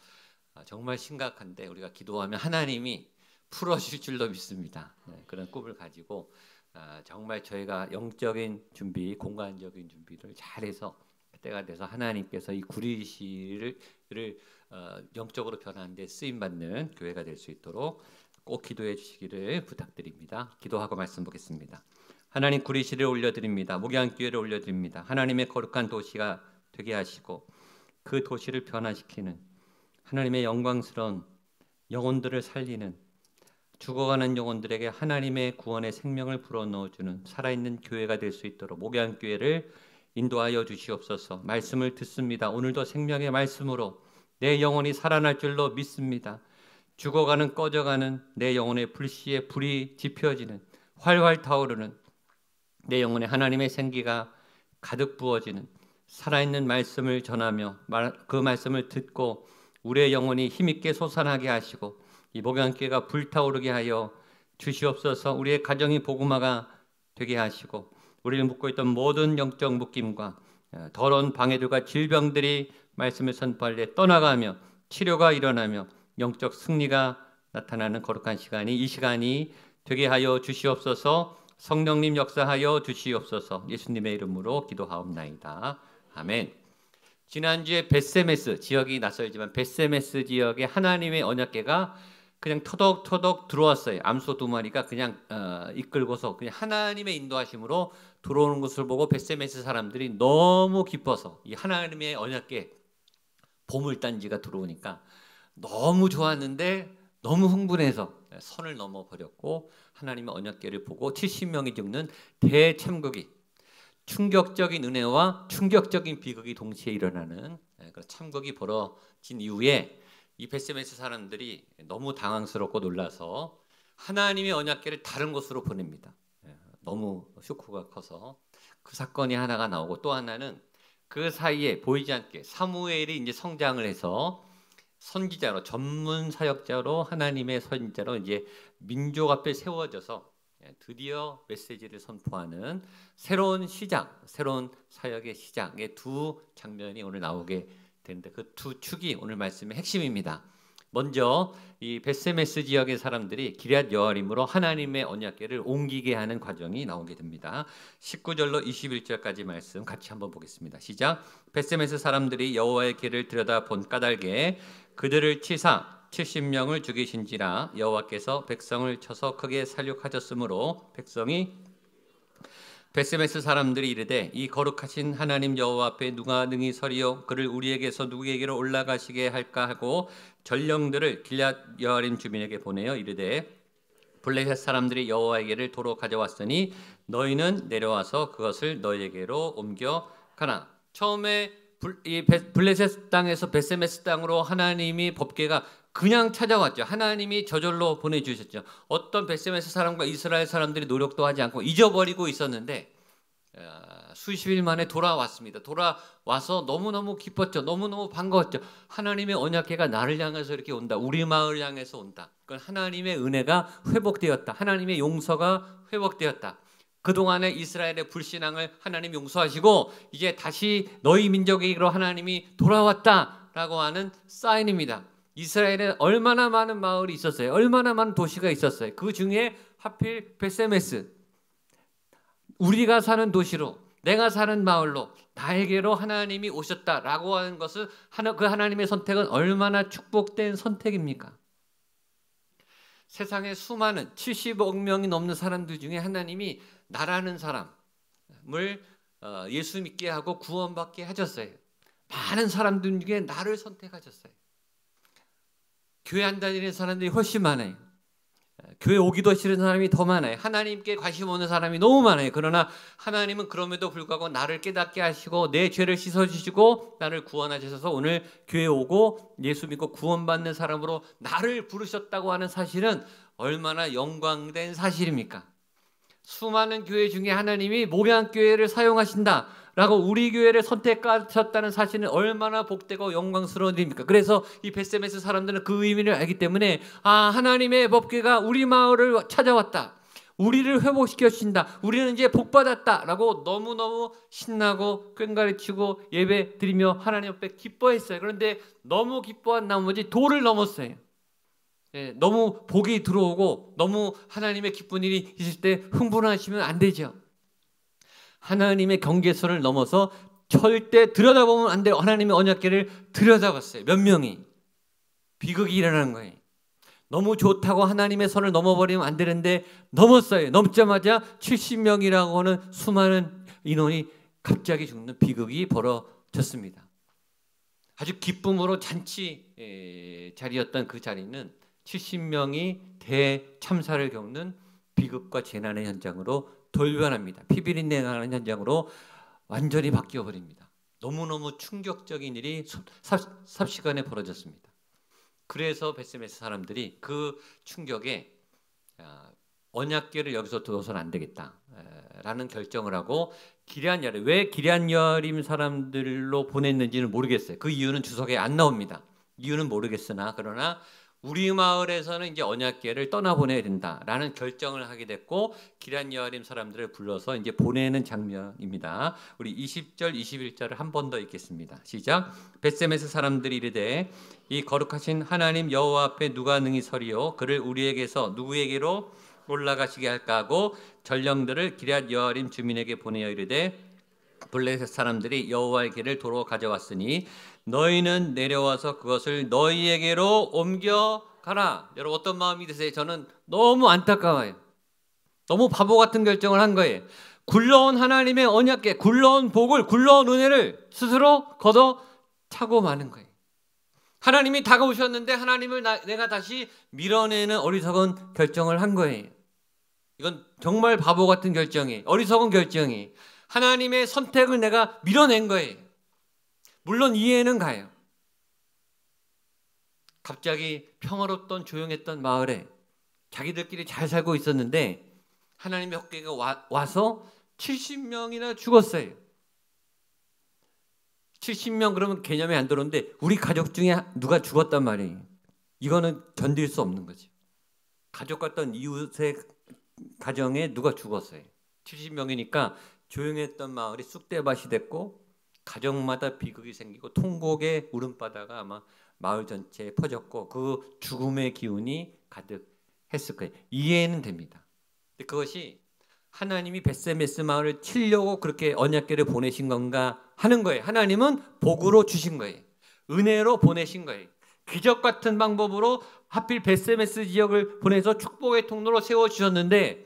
정말 심각한데 우리가 기도하면 하나님이 풀어줄 줄로 믿습니다. 그런 꿈을 가지고 정말 저희가 영적인 준비, 공간적인 준비를 잘해서 때가 돼서 하나님께서 이 구리시를 영적으로 변하는 데 쓰임받는 교회가 될 수 있도록 꼭 기도해 주시기를 부탁드립니다. 기도하고 말씀 보겠습니다. 하나님, 구리시를 올려드립니다. 목양교회를 올려드립니다. 하나님의 거룩한 도시가 되게 하시고 그 도시를 변화시키는 하나님의 영광스러운 영혼들을 살리는, 죽어가는 영혼들에게 하나님의 구원의 생명을 불어넣어주는 살아있는 교회가 될 수 있도록 목양교회를 인도하여 주시옵소서. 말씀을 듣습니다. 오늘도 생명의 말씀으로 내 영혼이 살아날 줄로 믿습니다. 죽어가는, 꺼져가는 내 영혼의 불씨에 불이 지펴지는, 활활 타오르는 내 영혼에 하나님의 생기가 가득 부어지는 살아있는 말씀을 전하며 그 말씀을 듣고 우리의 영혼이 힘있게 솟아나게 하시고 이 목양교회가 불타오르게 하여 주시옵소서. 우리의 가정이 복음화가 되게 하시고 우리를 묶고 있던 모든 영적 묶임과 더러운 방해들과 질병들이 말씀을 선포할 때 떠나가며 치료가 일어나며 영적 승리가 나타나는 거룩한 시간이 이 시간이 되게 하여 주시옵소서. 성령님 역사하여 주시옵소서. 예수님의 이름으로 기도하옵나이다. 아멘. 지난주에 벳세메스 지역이 낯설지만 벳세메스 지역에 하나님의 언약궤가 그냥 터덕터덕 들어왔어요. 암소 2마리가 그냥 이끌고서 그냥 하나님의 인도하심으로 들어오는 것을 보고 벳세메스 사람들이 너무 기뻐서 이 하나님의 언약궤 보물단지가 들어오니까 너무 좋았는데 너무 흥분해서 선을 넘어버렸고 하나님의 언약궤를 보고 70명이 죽는 대참극이, 충격적인 은혜와 충격적인 비극이 동시에 일어나는 그런 참극이 벌어진 이후에 이 벳세메스 사람들이 너무 당황스럽고 놀라서 하나님의 언약궤를 다른 곳으로 보냅니다. 너무 쇼크가 커서 그 사건이 하나가 나오고, 또 하나는 그 사이에 보이지 않게 사무엘이 이제 성장을 해서 선지자로, 전문 사역자로, 하나님의 선지자로 이제 민족 앞에 세워져서 드디어 메시지를 선포하는 새로운 시작, 새로운 사역의 시작의 두 장면이 오늘 나오게 되는데 그 두 축이 오늘 말씀의 핵심입니다. 먼저 이 벳세메스 지역의 사람들이 기럇 여아림으로 하나님의 언약궤를 옮기게 하는 과정이 나오게 됩니다. 19절로 21절까지 말씀 같이 한번 보겠습니다. 시작. 벳세메스 사람들이 여호와의 궤를 들여다본 까닭에 그들을 치사 70명을 죽이신지라. 여호와께서 백성을 쳐서 크게 살육하셨으므로 백성이 벳세메스 사람들이 이르되 이 거룩하신 하나님 여호와 앞에 누가 능히 서리요? 그를 우리에게서 누구에게로 올라가시게 할까 하고 전령들을 기럇 여아림 주민에게 보내어 이르되 블레셋 사람들이 여호와에게를 도로 가져왔으니 너희는 내려와서 그것을 너희에게로 옮겨 가라. 처음에 이 블레셋 땅에서 벳세메스 땅으로 하나님이 법궤가 그냥 찾아왔죠. 하나님이 저절로 보내주셨죠. 어떤 벳세메스 사람과 이스라엘 사람들이 노력도 하지 않고 잊어버리고 있었는데 수십일 만에 돌아왔습니다. 돌아와서 너무너무 기뻤죠. 너무너무 반가웠죠. 하나님의 언약궤가 나를 향해서 이렇게 온다. 우리 마을 향해서 온다. 그건 하나님의 은혜가 회복되었다. 하나님의 용서가 회복되었다. 그동안의 이스라엘의 불신앙을 하나님 용서하시고 이제 다시 너희 민족에게로 하나님이 돌아왔다라고 하는 사인입니다. 이스라엘에 얼마나 많은 마을이 있었어요. 얼마나 많은 도시가 있었어요. 그 중에 하필 벳세메스, 우리가 사는 도시로, 내가 사는 마을로 나에게로 하나님이 오셨다라고 하는 것은 그 하나님의 선택은 얼마나 축복된 선택입니까? 세상에 수많은 70억 명이 넘는 사람들 중에 하나님이 나라는 사람을 예수 믿게 하고 구원받게 하셨어요. 많은 사람들 중에 나를 선택하셨어요. 교회 안 다니는 사람들이 훨씬 많아요. 교회 오기도 싫은 사람이 더 많아요. 하나님께 관심 없는 사람이 너무 많아요. 그러나 하나님은 그럼에도 불구하고 나를 깨닫게 하시고 내 죄를 씻어주시고 나를 구원하셔서 오늘 교회 오고 예수 믿고 구원받는 사람으로 나를 부르셨다고 하는 사실은 얼마나 영광된 사실입니까? 수많은 교회 중에 하나님이 목양교회를 사용하신다 라고 우리 교회를 선택하셨다는 사실은 얼마나 복되고 영광스러운 일입니까? 그래서 이 벳세메스 사람들은 그 의미를 알기 때문에 하나님의 법궤가 우리 마을을 찾아왔다. 우리를 회복시켜 주신다. 우리는 이제 복 받았다라고 너무너무 신나고 꽹과리치고 예배 드리며 하나님 앞에 기뻐했어요. 그런데 너무 기뻐한 나머지 도를 넘었어요. 예, 너무 복이 들어오고 너무 하나님의 기쁜 일이 있을 때 흥분하시면 안 되죠. 하나님의 경계선을 넘어서 절대 들여다보면 안 돼요. 하나님의 언약궤를 들여다봤어요. 몇 명이. 비극이 일어나는 거예요. 너무 좋다고 하나님의 선을 넘어버리면 안 되는데 넘었어요. 넘자마자 70명이라고 하는 수많은 인원이 갑자기 죽는 비극이 벌어졌습니다. 아주 기쁨으로 잔치 자리였던 그 자리는 70명이 대참사를 겪는 비극과 재난의 현장으로 돌변합니다. 피비린내 나는 현장으로 완전히 바뀌어버립니다. 너무너무 충격적인 일이 삽시간에 벌어졌습니다. 그래서 베세메스 사람들이 그 충격에 언약궤를 여기서 둬서는 안 되겠다라는 결정을 하고 기럇여림, 왜 기럇여림 사람들로 보냈는지는 모르겠어요. 그 이유는 주석에 안 나옵니다. 이유는 모르겠으나 그러나 우리 마을에서는 이제 언약궤를 떠나보내야 된다라는 결정을 하게 됐고 기럇여림 사람들을 불러서 이제 보내는 장면입니다. 우리 20절, 21절을 한 번 더 읽겠습니다. 시작. 벳세메스 사람들이 이르되 이 거룩하신 하나님 여호와 앞에 누가 능히 서리요 그를 우리에게서 누구에게로 올라가시게 할까 하고 전령들을 기럇여림 주민에게 보내어 이르되 블레셋 사람들이 여호와의 궤를 도로 가져왔으니 너희는 내려와서 그것을 너희에게로 옮겨가라. 여러분 어떤 마음이 드세요? 저는 너무 안타까워요. 너무 바보 같은 결정을 한 거예요. 굴러온 하나님의 언약궤, 굴러온 복을, 굴러온 은혜를 스스로 걷어 차고 마는 거예요. 하나님이 다가오셨는데 하나님을 내가 다시 밀어내는 어리석은 결정을 한 거예요. 이건 정말 바보 같은 결정이에요. 어리석은 결정이. 하나님의 선택을 내가 밀어낸 거예요. 물론 이해는 가요. 갑자기 평화롭던 조용했던 마을에 자기들끼리 잘 살고 있었는데 하나님의 헛개가 와서 70명이나 죽었어요. 70명 그러면 개념이 안 들어오는데 우리 가족 중에 누가 죽었단 말이에요. 이거는 견딜 수 없는 거죠. 가족 같던 이웃의 가정에 누가 죽었어요. 70명이니까 조용했던 마을이 쑥대밭이 됐고 가정마다 비극이 생기고 통곡의 울음바다가 아마 마을 전체에 퍼졌고 그 죽음의 기운이 가득했을 거예요. 이해는 됩니다. 근데 그것이 하나님이 벳세메스 마을을 치려고 그렇게 언약궤를 보내신 건가 하는 거예요. 하나님은 복으로 주신 거예요. 은혜로 보내신 거예요. 기적 같은 방법으로 하필 벳세메스 지역을 보내서 축복의 통로로 세워주셨는데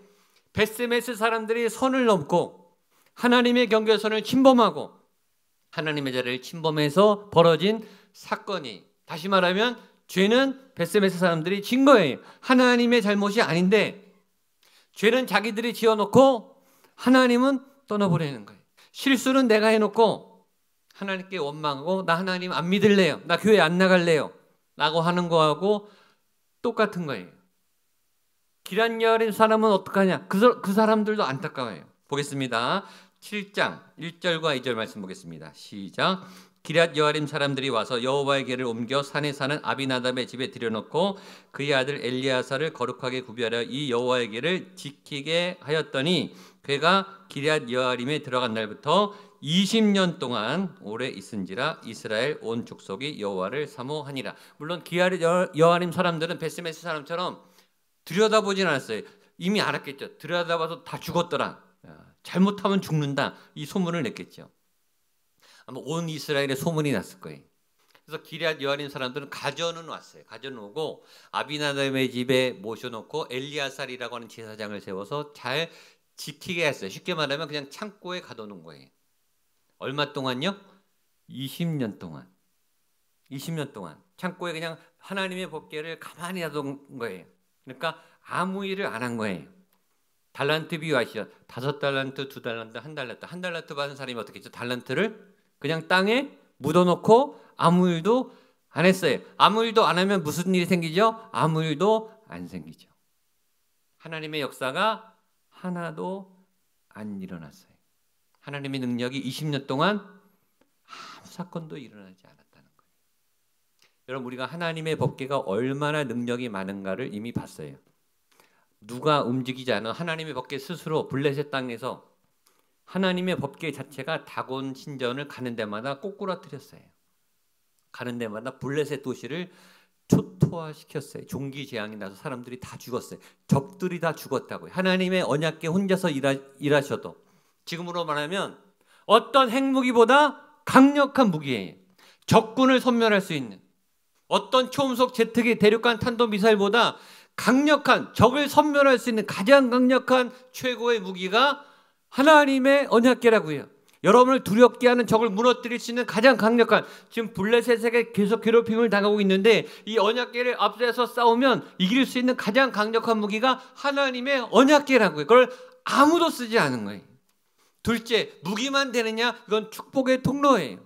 벳세메스 사람들이 선을 넘고 하나님의 경계선을 침범하고 하나님의 자리를 침범해서 벌어진 사건이, 다시 말하면 죄는 벳세메스 사람들이 진 거예요. 하나님의 잘못이 아닌데 죄는 자기들이 지어놓고 하나님은 떠나보내는 거예요. 실수는 내가 해놓고 하나님께 원망하고 나 하나님 안 믿을래요, 나 교회 안 나갈래요 라고 하는 거하고 똑같은 거예요. 기럇여림 사람은 어떡하냐? 그 사람들도 안타까워요. 보겠습니다. 7장 1절과 2절 말씀 보겠습니다. 시작. 기럇여림 사람들이 와서 여호와의 궤를 옮겨 산에 사는 아비나답의 집에 들여놓고 그의 아들 엘리야사를 거룩하게 구별하여 이 여호와의 궤를 지키게 하였더니 궤가 기럇여림에 들어간 날부터 20년 동안 오래 있은지라 이스라엘 온 족속이 여호와를 사모하니라. 물론 기럇여림 사람들은 벳세메스 사람처럼 들여다보진 않았어요. 이미 알았겠죠. 들여다봐서 다 죽었더라. 잘못하면 죽는다. 이 소문을 냈겠죠. 아마 온 이스라엘에 소문이 났을 거예요. 그래서 기럇여림 사람들은 가전은 왔어요. 가전 오고 아비나답의 집에 모셔놓고 엘리야살이라고 하는 제사장을 세워서 잘 지키게 했어요. 쉽게 말하면 그냥 창고에 가둬놓은 거예요. 얼마 동안요? 20년 동안. 20년 동안 창고에 그냥 하나님의 법궤를 가만히 놔둔 거예요. 그러니까 아무 일을 안 한 거예요. 달란트 비유하시죠. 5달란트, 2달란트, 1달란트. 1달란트 받은 사람이 어떻게 했죠? 달란트를 그냥 땅에 묻어놓고 아무 일도 안 했어요. 아무 일도 안 하면 무슨 일이 생기죠? 아무 일도 안 생기죠. 하나님의 역사가 하나도 안 일어났어요. 하나님의 능력이 20년 동안 아무 사건도 일어나지 않았다는 거예요. 여러분, 우리가 하나님의 법궤가 얼마나 능력이 많은가를 이미 봤어요. 누가 움직이지 않아 하나님의 법궤 스스로 블레셋 땅에서 하나님의 법궤 자체가 다곤 신전을 가는 데마다 꼬꾸라뜨렸어요. 가는 데마다 블레셋 도시를 초토화시켰어요. 종기 재앙이 나서 사람들이 다 죽었어요. 적들이 다 죽었다고요. 하나님의 언약궤 혼자서 일하셔도 지금으로 말하면 어떤 핵무기보다 강력한 무기예요. 적군을 섬멸할 수 있는 어떤 초음속 제트기 대륙간 탄도미사일보다 강력한 적을 섬멸할 수 있는 가장 강력한 최고의 무기가 하나님의 언약궤라고요. 여러분을 두렵게 하는 적을 무너뜨릴 수 있는 가장 강력한, 지금 블레셋에게 계속 괴롭힘을 당하고 있는데 이 언약궤를 앞세워서 싸우면 이길 수 있는 가장 강력한 무기가 하나님의 언약궤라고요. 그걸 아무도 쓰지 않은 거예요. 둘째, 무기만 되느냐? 이건 축복의 통로예요.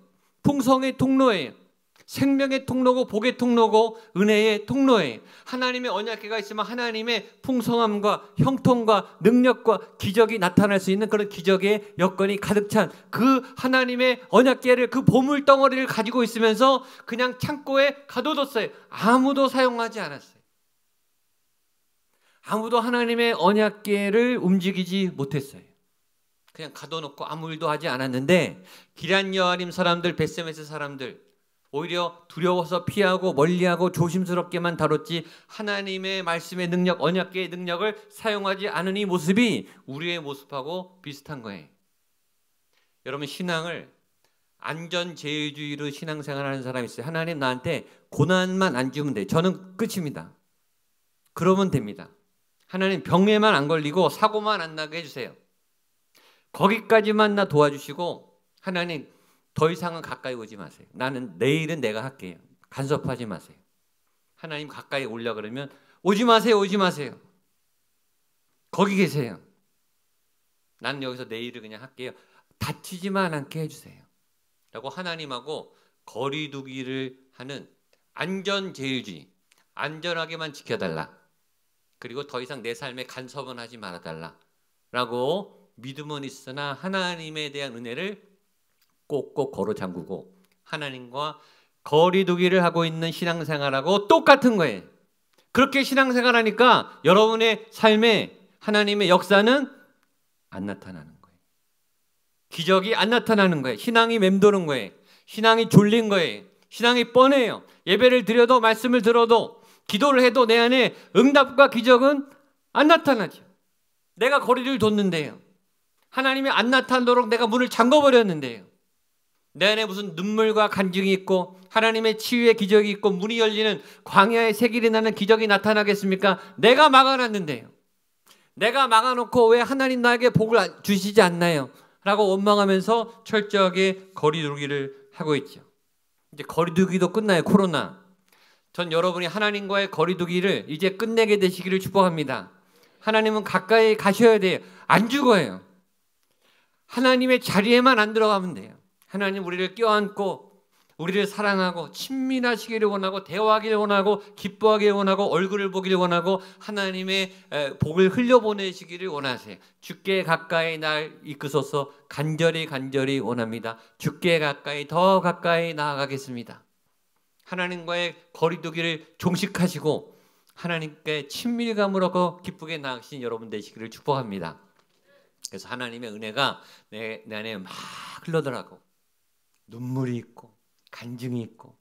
풍성의 통로예요. 생명의 통로고 복의 통로고 은혜의 통로예요. 하나님의 언약궤가 있으면 하나님의 풍성함과 형통과 능력과 기적이 나타날 수 있는 그런 기적의 여건이 가득 찬 그 하나님의 언약궤를, 그 보물 덩어리를 가지고 있으면서 그냥 창고에 가둬뒀어요. 아무도 사용하지 않았어요. 아무도 하나님의 언약궤를 움직이지 못했어요. 그냥 가둬놓고 아무 일도 하지 않았는데 기럇 여아림 사람들, 벳세메스 사람들 오히려 두려워서 피하고 멀리하고 조심스럽게만 다뤘지 하나님의 말씀의 능력, 언약궤의 능력을 사용하지 않은 이 모습이 우리의 모습하고 비슷한 거예요. 여러분, 신앙을 안전제일주의로 신앙생활하는 사람이 있어요. 하나님 나한테 고난만 안 주면 돼. 저는 끝입니다. 그러면 됩니다. 하나님 병에만 안 걸리고 사고만 안 나게 해주세요. 거기까지만 나 도와주시고 하나님 더 이상은 가까이 오지 마세요. 나는 내일은 내가 할게요. 간섭하지 마세요. 하나님 가까이 오려 그러면 오지 마세요. 오지 마세요. 거기 계세요. 나는 여기서 내일을 그냥 할게요. 다치지만 않게 해주세요. 라고 하나님하고 거리 두기를 하는 안전제일주의, 안전하게만 지켜달라. 그리고 더 이상 내 삶에 간섭은 하지 말아달라. 라고 믿음은 있으나 하나님에 대한 은혜를 꼭꼭 걸어 잠그고 하나님과 거리 두기를 하고 있는 신앙생활하고 똑같은 거예요. 그렇게 신앙생활하니까 여러분의 삶에 하나님의 역사는 안 나타나는 거예요. 기적이 안 나타나는 거예요. 신앙이 맴도는 거예요. 신앙이 졸린 거예요. 신앙이 뻔해요. 예배를 드려도 말씀을 들어도 기도를 해도 내 안에 응답과 기적은 안 나타나죠. 내가 거리를 뒀는데요. 하나님이 안 나타나도록 내가 문을 잠궈버렸는데요. 내 안에 무슨 눈물과 간증이 있고 하나님의 치유의 기적이 있고 문이 열리는 광야의 새길이 나는 기적이 나타나겠습니까? 내가 막아놨는데요. 내가 막아놓고 왜 하나님 나에게 복을 주시지 않나요? 라고 원망하면서 철저하게 거리두기를 하고 있죠. 이제 거리두기도 끝나요. 코로나. 전 여러분이 하나님과의 거리두기를 이제 끝내게 되시기를 축복합니다. 하나님은 가까이 가셔야 돼요. 안 죽어요. 하나님의 자리에만 안 들어가면 돼요. 하나님 우리를 껴안고 우리를 사랑하고 친밀하시기를 원하고 대화하기를 원하고 기뻐하기를 원하고 얼굴을 보기를 원하고 하나님의 복을 흘려보내시기를 원하세요. 주께 가까이 날 이끄소서. 간절히 원합니다. 주께 가까이 더 가까이 나아가겠습니다. 하나님과의 거리두기를 종식하시고 하나님께 친밀감으로 기쁘게 나아가신 여러분 되시기를 축복합니다. 그래서 하나님의 은혜가 내 안에 막 흘러들어가고 눈물이 있고 간증이 있고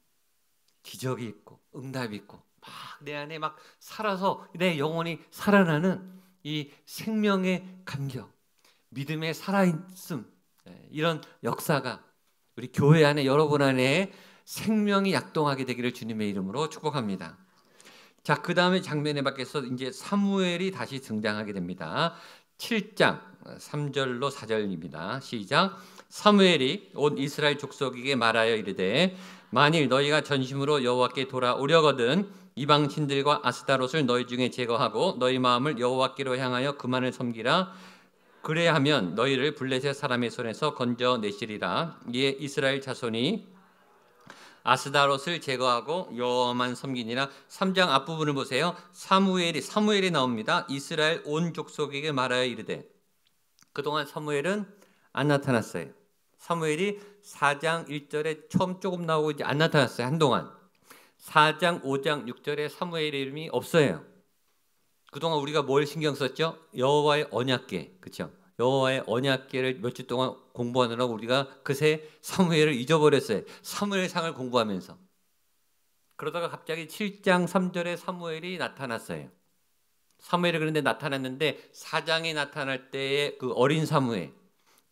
기적이 있고 응답이 있고 막 내 안에 막 살아서 내 영혼이 살아나는 이 생명의 감격, 믿음의 살아있음, 이런 역사가 우리 교회 안에 여러분 안에 생명이 약동하게 되기를 주님의 이름으로 축복합니다. 자, 그 다음에 장면에 밖에서 이제 사무엘이 다시 등장하게 됩니다. 7장 3절로 4절입니다. 시작. 사무엘이 온 이스라엘 족속에게 말하여 이르되 만일 너희가 전심으로 여호와께 돌아오려거든 이방 신들과 아스타롯을 너희 중에 제거하고 너희 마음을 여호와께로 향하여 그만을 섬기라. 그래야하면 너희를 블레셋 사람의 손에서 건져내시리라. 이에 이스라엘 자손이 아스타롯을 제거하고 여호와만 섬기니라. 3장 앞부분을 보세요. 사무엘이 나옵니다. 이스라엘 온 족속에게 말하여 이르되. 그동안 사무엘은 안 나타났어요. 사무엘이 4장 1절에 처음 조금 나오고 이제 안 나타났어요. 한동안. 4장 5장 6절에 사무엘의 이름이 없어요. 그동안 우리가 뭘 신경 썼죠? 여호와의 언약궤, 그렇죠? 여호와의 언약궤를 몇 주 동안 공부하느라고 우리가 그새 사무엘을 잊어버렸어요. 사무엘상을 공부하면서. 그러다가 갑자기 7장 3절에 사무엘이 나타났어요. 사무엘이 그런데 나타났는데 4장에 나타날 때의 그 어린 사무엘,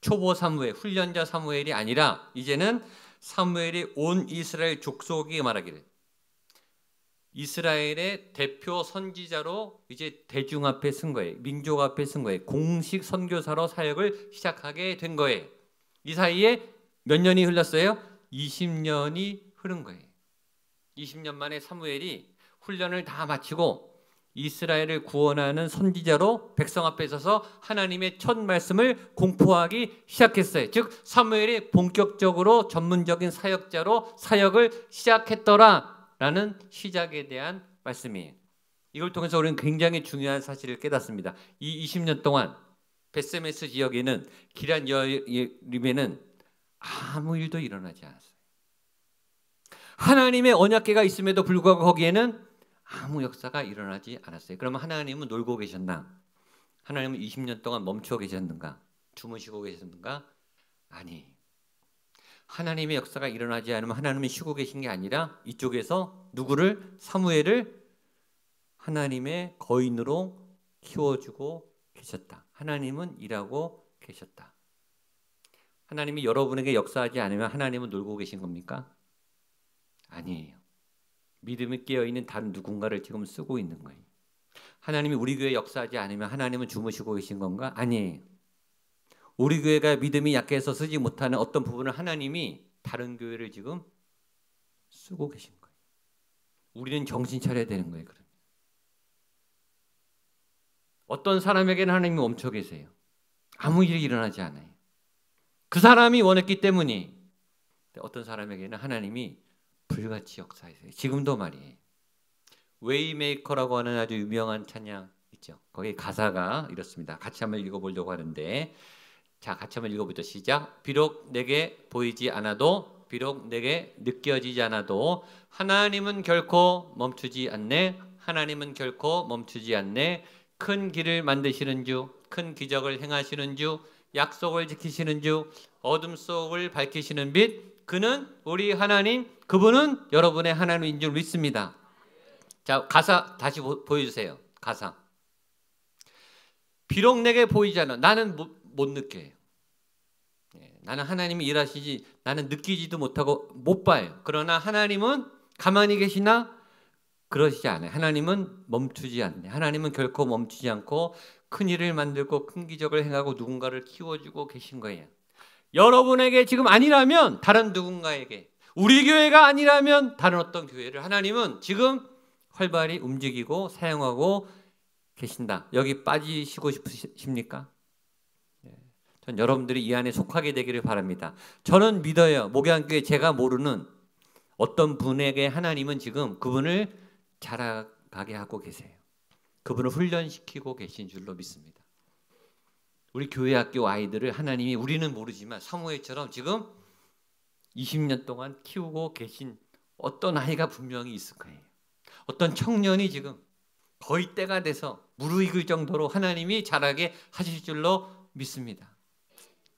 초보 사무엘, 훈련자 사무엘이 아니라 이제는 사무엘이 온 이스라엘 족속이 말하기를 이스라엘의 대표 선지자로 이제 대중 앞에 쓴 거예요. 민족 앞에 쓴 거예요. 공식 선교사로 사역을 시작하게 된 거예요. 이 사이에 몇 년이 흘렀어요? 20년이 흐른 거예요. 20년 만에 사무엘이 훈련을 다 마치고 이스라엘을 구원하는 선지자로 백성 앞에 서서 하나님의 첫 말씀을 공포하기 시작했어요. 즉 사무엘이 본격적으로 전문적인 사역자로 사역을 시작했더라라는 시작에 대한 말씀이에요. 이걸 통해서 우리는 굉장히 중요한 사실을 깨닫습니다. 이 20년 동안 베세메스 지역에는 기럇 여림에는 아무 일도 일어나지 않았어요. 하나님의 언약궤가 있음에도 불구하고 거기에는 아무 역사가 일어나지 않았어요. 그러면 하나님은 놀고 계셨나? 하나님은 20년 동안 멈춰 계셨는가? 주무시고 계셨는가? 아니. 하나님의 역사가 일어나지 않으면 하나님은 쉬고 계신 게 아니라 이쪽에서 누구를? 사무엘을 하나님의 거인으로 키워주고 계셨다. 하나님은 일하고 계셨다. 하나님이 여러분에게 역사하지 않으면 하나님은 놀고 계신 겁니까? 아니에요. 믿음이 깨어있는 다른 누군가를 지금 쓰고 있는 거예요. 하나님이 우리 교회에 역사하지 않으면 하나님은 주무시고 계신 건가? 아니에요. 우리 교회가 믿음이 약해서 쓰지 못하는 어떤 부분을 하나님이 다른 교회를 지금 쓰고 계신 거예요. 우리는 정신 차려야 되는 거예요. 그러면. 어떤 사람에게는 하나님이 멈춰 계세요. 아무 일이 일어나지 않아요. 그 사람이 원했기 때문이. 어떤 사람에게는 하나님이 불같이 역사하세요. 지금도 말이에요. 웨이메이커라고 하는 아주 유명한 찬양 있죠. 거기 가사가 이렇습니다. 같이 한번 읽어보려고 하는데, 자, 같이 한번 읽어보죠. 시작. 비록 내게 보이지 않아도, 비록 내게 느껴지지 않아도 하나님은 결코 멈추지 않네. 하나님은 결코 멈추지 않네. 큰 길을 만드시는 주, 큰 기적을 행하시는 주, 약속을 지키시는 주, 어둠 속을 밝히시는 빛, 그는 우리 하나님, 그분은 여러분의 하나님인 줄 믿습니다. 자, 가사 다시 보여주세요. 가사. 비록 내게 보이지 않아. 나는 못 느껴요. 나는 하나님이 일하시지, 나는 느끼지도 못하고 못 봐요. 그러나 하나님은 가만히 계시나? 그러시지 않아요. 하나님은 멈추지 않네. 하나님은 결코 멈추지 않고 큰 일을 만들고 큰 기적을 행하고 누군가를 키워주고 계신 거예요. 여러분에게 지금 아니라면 다른 누군가에게, 우리 교회가 아니라면 다른 어떤 교회를 하나님은 지금 활발히 움직이고 사용하고 계신다. 여기 빠지시고 싶으십니까? 전 여러분들이 이 안에 속하게 되기를 바랍니다. 저는 믿어요. 목양교회 제가 모르는 어떤 분에게 하나님은 지금 그분을 자라가게 하고 계세요. 그분을 훈련시키고 계신 줄로 믿습니다. 우리 교회 학교 아이들을 하나님이, 우리는 모르지만 사무엘처럼 지금 20년 동안 키우고 계신 어떤 아이가 분명히 있을 거예요. 어떤 청년이 지금 거의 때가 돼서 무르익을 정도로 하나님이 자라게 하실 줄로 믿습니다.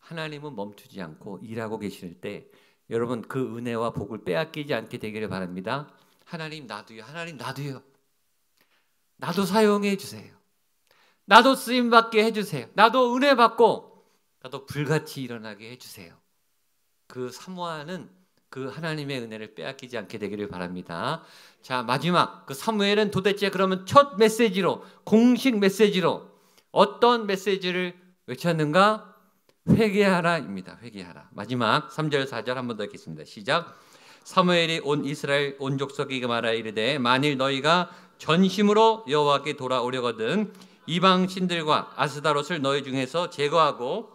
하나님은 멈추지 않고 일하고 계실 때 여러분 그 은혜와 복을 빼앗기지 않게 되기를 바랍니다. 하나님 나도요. 하나님 나도요. 나도 사용해 주세요. 나도 쓰임받게 해주세요. 나도 은혜 받고 나도 불같이 일어나게 해주세요. 그 사모하는 그 하나님의 은혜를 빼앗기지 않게 되기를 바랍니다. 자, 마지막 그 사무엘은 도대체 그러면 첫 메시지로, 공식 메시지로 어떤 메시지를 외쳤는가? 회개하라입니다. 회개하라. 마지막 3절 4절 한 번 더 읽겠습니다. 시작. 사무엘이 온 이스라엘 온 족속에게 말하여 이르되 만일 너희가 전심으로 여호와께 돌아오려거든 이방 신들과 아스다롯을 너희 중에서 제거하고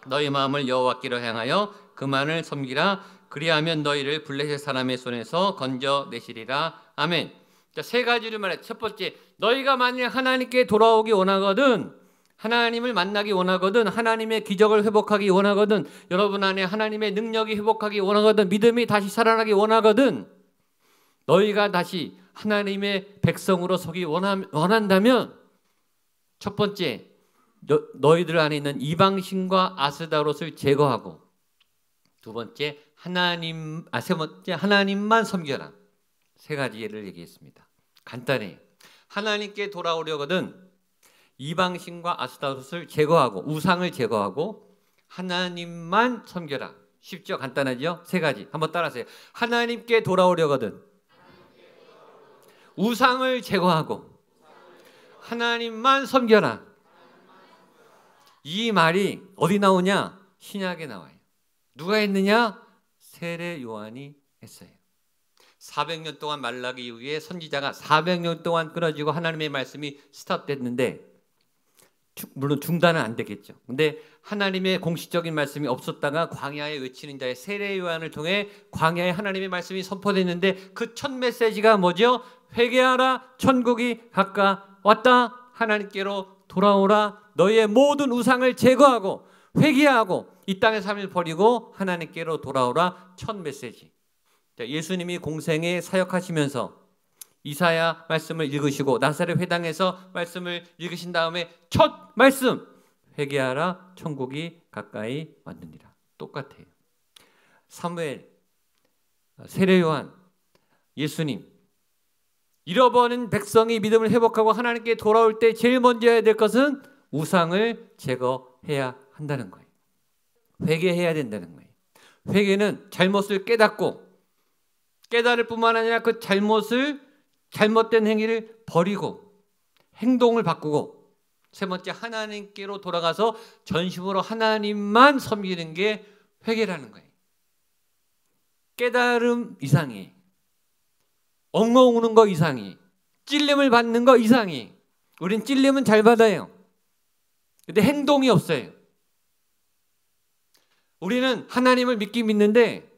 너희 마음을 여호와께로 향하여 그만을 섬기라. 그리하면 너희를 블레셋 사람의 손에서 건져내시리라. 아멘. 자, 세 가지를 말해. 첫 번째, 너희가 만일 하나님께 돌아오기 원하거든, 하나님을 만나기 원하거든, 하나님의 기적을 회복하기 원하거든, 여러분 안에 하나님의 능력이 회복하기 원하거든, 믿음이 다시 살아나기 원하거든, 너희가 다시 하나님의 백성으로 서기 원한다면 첫 번째, 너희들 안에 있는 이방신과 아스다롯을 제거하고, 두 번째, 세 번째, 하나님만 섬겨라. 세 가지를 얘기했습니다. 간단해요. 하나님께 돌아오려거든 이방신과 아스다롯을 제거하고, 우상을 제거하고 하나님만 섬겨라. 쉽죠? 간단하죠? 세 가지. 한번 따라하세요. 하나님께 돌아오려거든 우상을 제거하고 하나님만 섬겨라. 이 말이 어디 나오냐? 신약에 나와요. 누가 했느냐? 세례 요한이 했어요. 400년 동안 말라기 이후에 선지자가 400년 동안 끊어지고 하나님의 말씀이 스탑됐는데, 물론 중단은 안 되겠죠. 근데 하나님의 공식적인 말씀이 없었다가 광야에 외치는 자의 세례 요한을 통해 광야에 하나님의 말씀이 선포됐는데, 그 첫 메시지가 뭐죠? 회개하라, 천국이 가까웠다, 하나님께로 돌아오라, 너희의 모든 우상을 제거하고 회개하고 이 땅의 삶을 버리고 하나님께로 돌아오라. 첫 메시지. 예수님이 공생에 사역하시면서 이사야 말씀을 읽으시고 나사렛 회당에서 말씀을 읽으신 다음에 첫 말씀, 회개하라, 천국이 가까이 왔느니라. 똑같아요. 사무엘, 세례 요한, 예수님, 잃어버린 백성이 믿음을 회복하고 하나님께 돌아올 때 제일 먼저 해야 될 것은 우상을 제거해야 한다는 거예요. 회개해야 된다는 거예요. 회개는 잘못을 깨닫고, 깨달을 뿐만 아니라 그 잘못된 행위를 버리고 행동을 바꾸고, 세 번째, 하나님께로 돌아가서 전심으로 하나님만 섬기는 게 회개라는 거예요. 깨달음 이상이, 엉엉 우는 거 이상이, 찔림을 받는 거 이상이. 우린 찔림은 잘 받아요. 근데 행동이 없어요. 우리는 하나님을 믿는데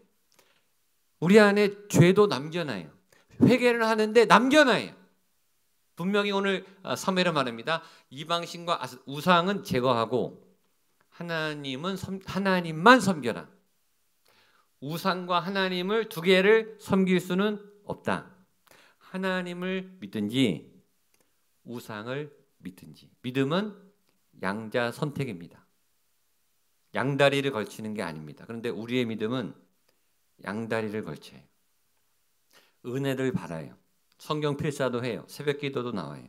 우리 안에 죄도 남겨놔요. 회개를 하는데 남겨놔요. 분명히 오늘 사무엘은 말합니다. 이방신과 우상은 제거하고 하나님만 섬겨라. 우상과 하나님을 두 개를 섬길 수는 없다. 하나님을 믿든지 우상을 믿든지. 믿음은 양자 선택입니다. 양다리를 걸치는 게 아닙니다. 그런데 우리의 믿음은 양다리를 걸쳐요. 은혜를 받아요. 성경 필사도 해요. 새벽 기도도 나와요.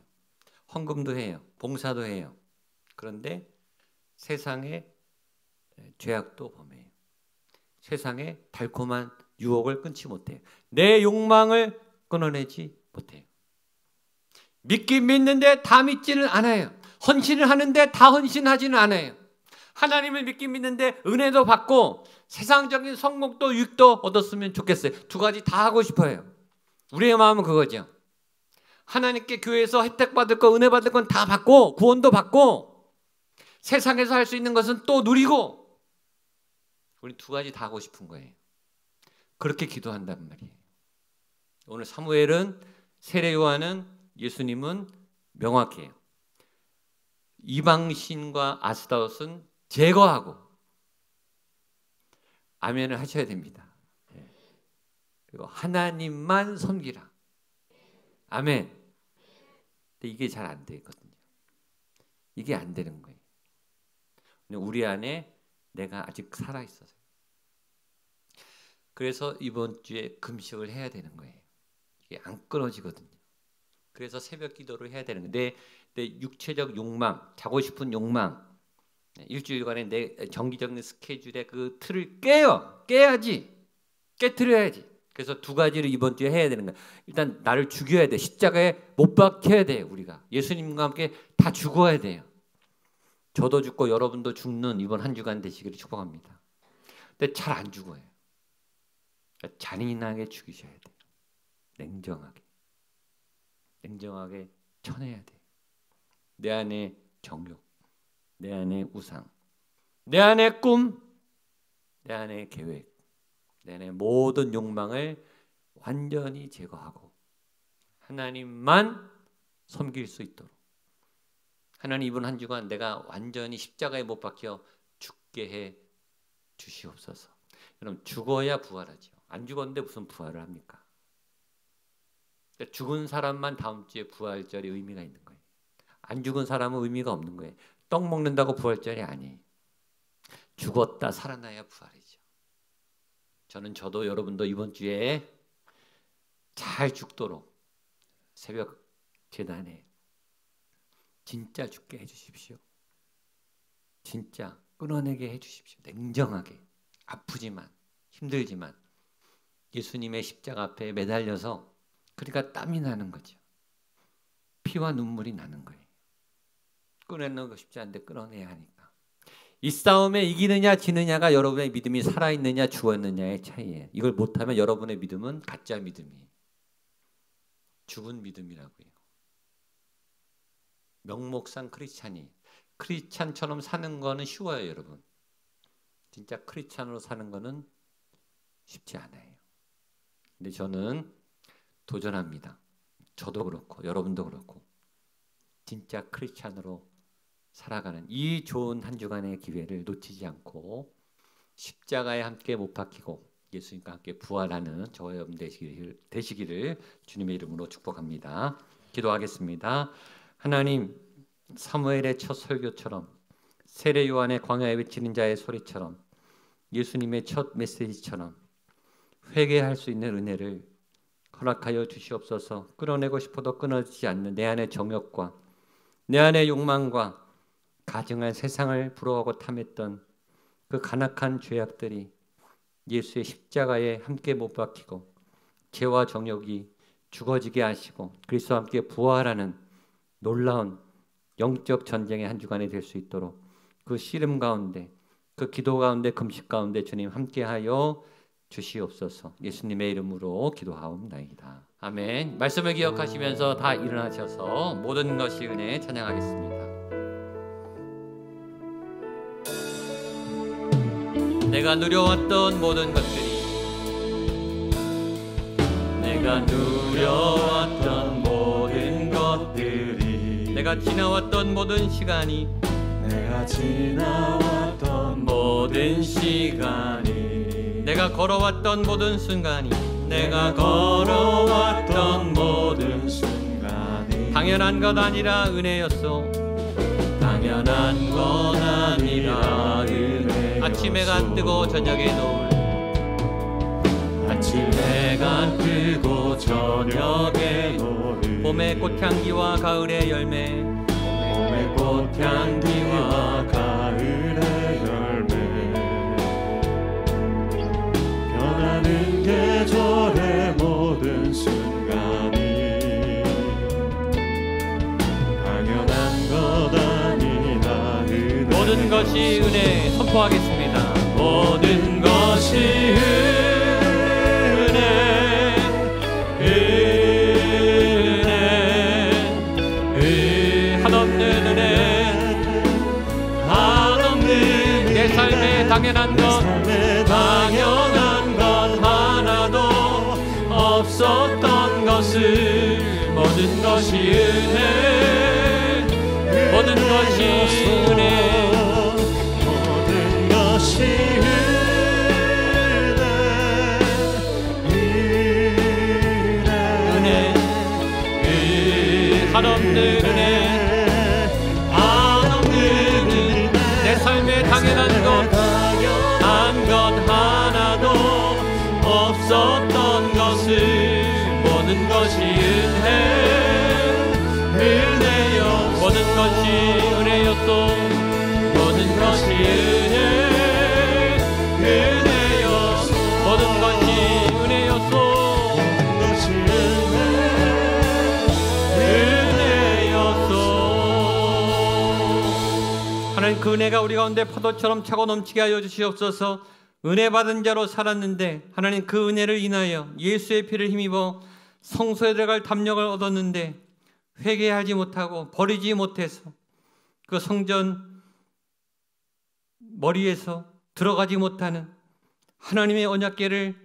헌금도 해요. 봉사도 해요. 그런데 세상의 죄악도 범해요. 세상의 달콤한 유혹을 끊지 못해요. 내 욕망을 끊어내지 못해요. 믿긴 믿는데 다 믿지는 않아요. 헌신을 하는데 다 헌신하지는 않아요. 하나님을 믿긴 믿는데 은혜도 받고 세상적인 성공도 유익도 얻었으면 좋겠어요. 두 가지 다 하고 싶어요. 우리의 마음은 그거죠. 하나님께 교회에서 혜택 받을 거, 은혜 받을 건 다 받고, 구원도 받고, 세상에서 할 수 있는 것은 또 누리고, 우리 두 가지 다 하고 싶은 거예요. 그렇게 기도한단 말이에요. 오늘 사무엘은, 세례 요한은, 예수님은 명확해요. 이방신과 아스다롯은 제거하고 아멘을 하셔야 됩니다. 그리고 하나님만 섬기라. 아멘. 근데 이게 잘 안 되거든요. 이게 안 되는 거예요. 우리 안에 내가 아직 살아있어서. 그래서 이번 주에 금식을 해야 되는 거예요. 이게 안 끊어지거든요. 그래서 새벽 기도를 해야 되는 거예요. 내 육체적 욕망, 자고 싶은 욕망, 일주일간의 내 정기적인 스케줄의 그 틀을 깨야지. 깨트려야지. 그래서 두 가지를 이번 주에 해야 되는 거야. 일단 나를 죽여야 돼. 십자가에 못 박혀야 돼. 우리가 예수님과 함께 다 죽어야 돼요. 저도 죽고 여러분도 죽는 이번 한 주간 되시기를 축복합니다. 근데 잘 안 죽어요. 그러니까 잔인하게 죽이셔야 돼요. 냉정하게 쳐내야 돼요. 내 안에 정욕, 내 안에 우상, 내 안에 꿈, 내 안에 계획, 내 안에 모든 욕망을 완전히 제거하고 하나님만 섬길 수 있도록. 하나님, 이번 한 주간 내가 완전히 십자가에 못 박혀 죽게 해 주시옵소서. 여러분, 죽어야 부활하죠. 안 죽었는데 무슨 부활을 합니까? 죽은 사람만 다음 주에 부활절이 의미가 있는 거예요. 안 죽은 사람은 의미가 없는 거예요. 떡 먹는다고 부활절이 아니에요. 죽었다 살아나야 부활이죠. 저도 여러분도 이번 주에 잘 죽도록 새벽 제단에 진짜 죽게 해주십시오. 진짜 끊어내게 해주십시오. 냉정하게, 아프지만 힘들지만 예수님의 십자가 앞에 매달려서 그러니까 땀이 나는 거죠. 피와 눈물이 나는 거예요. 끊어내는 거 쉽지 않은데 끊어내야 하니까. 이 싸움에 이기느냐 지느냐가 여러분의 믿음이 살아있느냐 죽었느냐의 차이예요. 이걸 못하면 여러분의 믿음은 가짜 믿음이에요. 죽은 믿음이라고요. 명목상 크리스찬처럼 사는 거는 쉬워요, 여러분. 진짜 크리스찬으로 사는 거는 쉽지 않아요. 근데 저는 도전합니다. 저도 그렇고 여러분도 그렇고 진짜 크리스찬으로 살아가는 이 좋은 한 주간의 기회를 놓치지 않고 십자가에 함께 못 박히고 예수님과 함께 부활하는 저와 여러분 되시기를 주님의 이름으로 축복합니다. 기도하겠습니다. 하나님, 사무엘의 첫 설교처럼 세례 요한의 광야에 외치는 자의 소리처럼 예수님의 첫 메시지처럼 회개할 수 있는 은혜를 허락하여 주시옵소서. 끌어내고 싶어도 끊어지지 않는 내 안의 정욕과 내 안의 욕망과 가증한 세상을 부러워하고 탐했던 그 간악한 죄악들이 예수의 십자가에 함께 못 박히고 죄와 정욕이 죽어지게 하시고 그리스도와 함께 부활하는 놀라운 영적 전쟁의 한 주간이 될 수 있도록 그 씨름 가운데 그 기도 가운데 금식 가운데 주님 함께하여 주시옵소서. 예수님의 이름으로 기도하옵나이다. 아멘. 말씀을 기억하시면서 다 일어나셔서 모든 것이 은혜 찬양하겠습니다. 내가 누려왔던 모든 것들이 내가 누려왔던 모든 것들이 내가 지나왔던 모든 시간이 내가 지나왔던 모든 시간이 내가 걸어왔던 모든 순간이 내가 걸어왔던 모든 순간이 당연한 것 아니라 은혜였소. 당연한 것 아니라 은혜였소. 아침 해가 뜨고 저녁에 노을 아침 해가 뜨고 저녁에 노을 봄의 꽃향기와 가을의 열매 봄의 꽃향기와 가을의 열매 변하는 계절의 모든 순간이 당연한 것 아니라 은혜 모든 것이 은혜 선포하겠습니다. 모든 것이 은혜 한없는 은혜 한없는 내 삶에 당연한 것 하나도 없었던 것을 모든 것이 은혜 모든 것이 은혜 모든 것이 은혜 한없는 은혜 한없는 은혜 내 삶에 당연한 것 하나도 없었던 것을 모든 것이 은혜요 모든 것이 은혜였소 모든 것이 은혜요 모든 것이 은혜였소 하나님 그 은혜가 우리 가운데 파도처럼 차고 넘치게 하여 주시옵소서. 은혜 받은 자로 살았는데 하나님 그 은혜를 인하여 예수의 피를 힘입어 성소에 들어갈 담력을 얻었는데 회개하지 못하고 버리지 못해서 그 성전 머리에서 들어가지 못하는 하나님의 언약궤를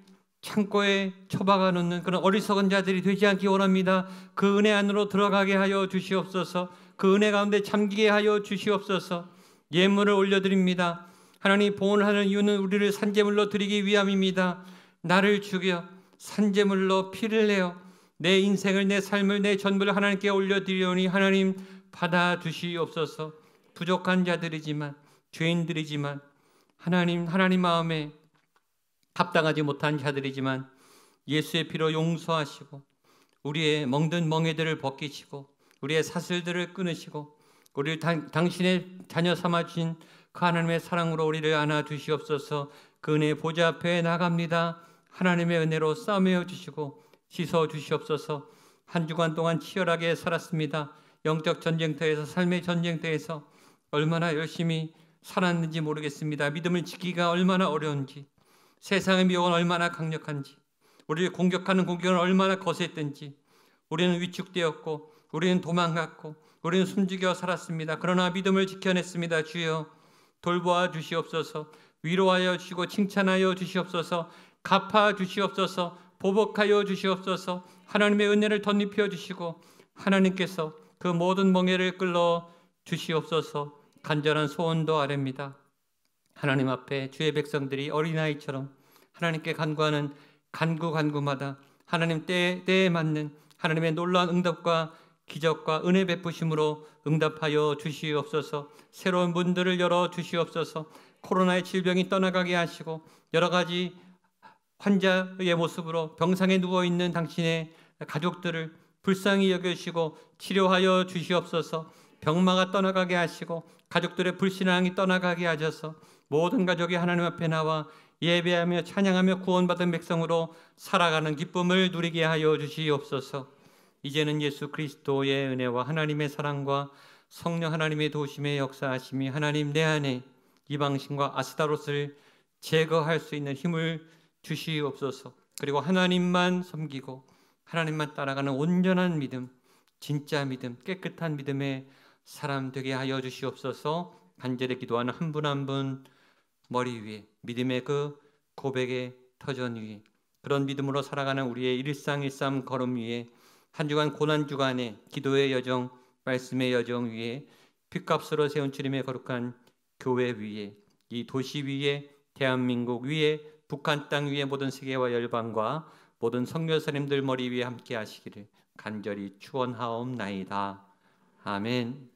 창고에 처박아 놓는 그런 어리석은 자들이 되지 않기 원합니다. 그 은혜 안으로 들어가게 하여 주시옵소서. 그 은혜 가운데 잠기게 하여 주시옵소서. 예물을 올려드립니다. 하나님 봉헌을 하는 이유는 우리를 산제물로 드리기 위함입니다. 나를 죽여 산제물로 피를 내어 내 인생을 내 삶을 내 전부를 하나님께 올려드리오니 하나님 받아주시옵소서. 부족한 자들이지만, 죄인들이지만, 하나님 마음에 합당하지 못한 자들이지만 예수의 피로 용서하시고 우리의 멍든 멍에들을 벗기시고 우리의 사슬들을 끊으시고 우리를 당신의 자녀 삼아주신 그 하나님의 사랑으로 우리를 안아주시옵소서. 그 은혜의 보좌 앞에 나갑니다. 하나님의 은혜로 싸매어 주시고 씻어 주시옵소서. 한 주간 동안 치열하게 살았습니다. 영적 전쟁터에서, 삶의 전쟁터에서 얼마나 열심히 살았는지 모르겠습니다. 믿음을 지키기가 얼마나 어려운지, 세상의 미혹은 얼마나 강력한지, 우리를 공격하는 공격은 얼마나 거셌든지 우리는 위축되었고 우리는 도망갔고 우리는 숨죽여 살았습니다. 그러나 믿음을 지켜냈습니다. 주여 돌보아 주시옵소서. 위로하여 주시고 칭찬하여 주시옵소서. 갚아 주시옵소서. 보복하여 주시옵소서. 하나님의 은혜를 덧입혀 주시고 하나님께서 그 모든 멍에를 끌어 주시옵소서. 간절한 소원도 아뢰입니다. 하나님 앞에 주의 백성들이 어린아이처럼 하나님께 간구하는 간구마다 하나님 때에 맞는 하나님의 놀라운 응답과 기적과 은혜 베푸심으로 응답하여 주시옵소서. 새로운 문들을 열어 주시옵소서. 코로나의 질병이 떠나가게 하시고 여러 가지 환자의 모습으로 병상에 누워있는 당신의 가족들을 불쌍히 여겨주시고 치료하여 주시옵소서. 병마가 떠나가게 하시고 가족들의 불신앙이 떠나가게 하셔서 모든 가족이 하나님 앞에 나와 예배하며 찬양하며 구원받은 백성으로 살아가는 기쁨을 누리게 하여 주시옵소서. 이제는 예수 그리스도의 은혜와 하나님의 사랑과 성령 하나님의 도우심의 역사하심이 하나님 내 안에 이방신과 아스타롯을 제거할 수 있는 힘을 주시옵소서. 그리고 하나님만 섬기고 하나님만 따라가는 온전한 믿음, 진짜 믿음, 깨끗한 믿음의 사람 되게 하여 주시옵소서. 간절히 기도하는 한 분 한 분 머리 위에 믿음의 그 고백의 터전 위에 그런 믿음으로 살아가는 우리의 일상 걸음 위에 한 주간 고난 주간의 기도의 여정, 말씀의 여정 위에 핏값으로 세운 주님의 거룩한 교회 위에 이 도시 위에 대한민국 위에 북한 땅 위에 모든 세계와 열방과 모든 선교사님들 머리 위에 함께 하시기를 간절히 축원하옵나이다. 아멘.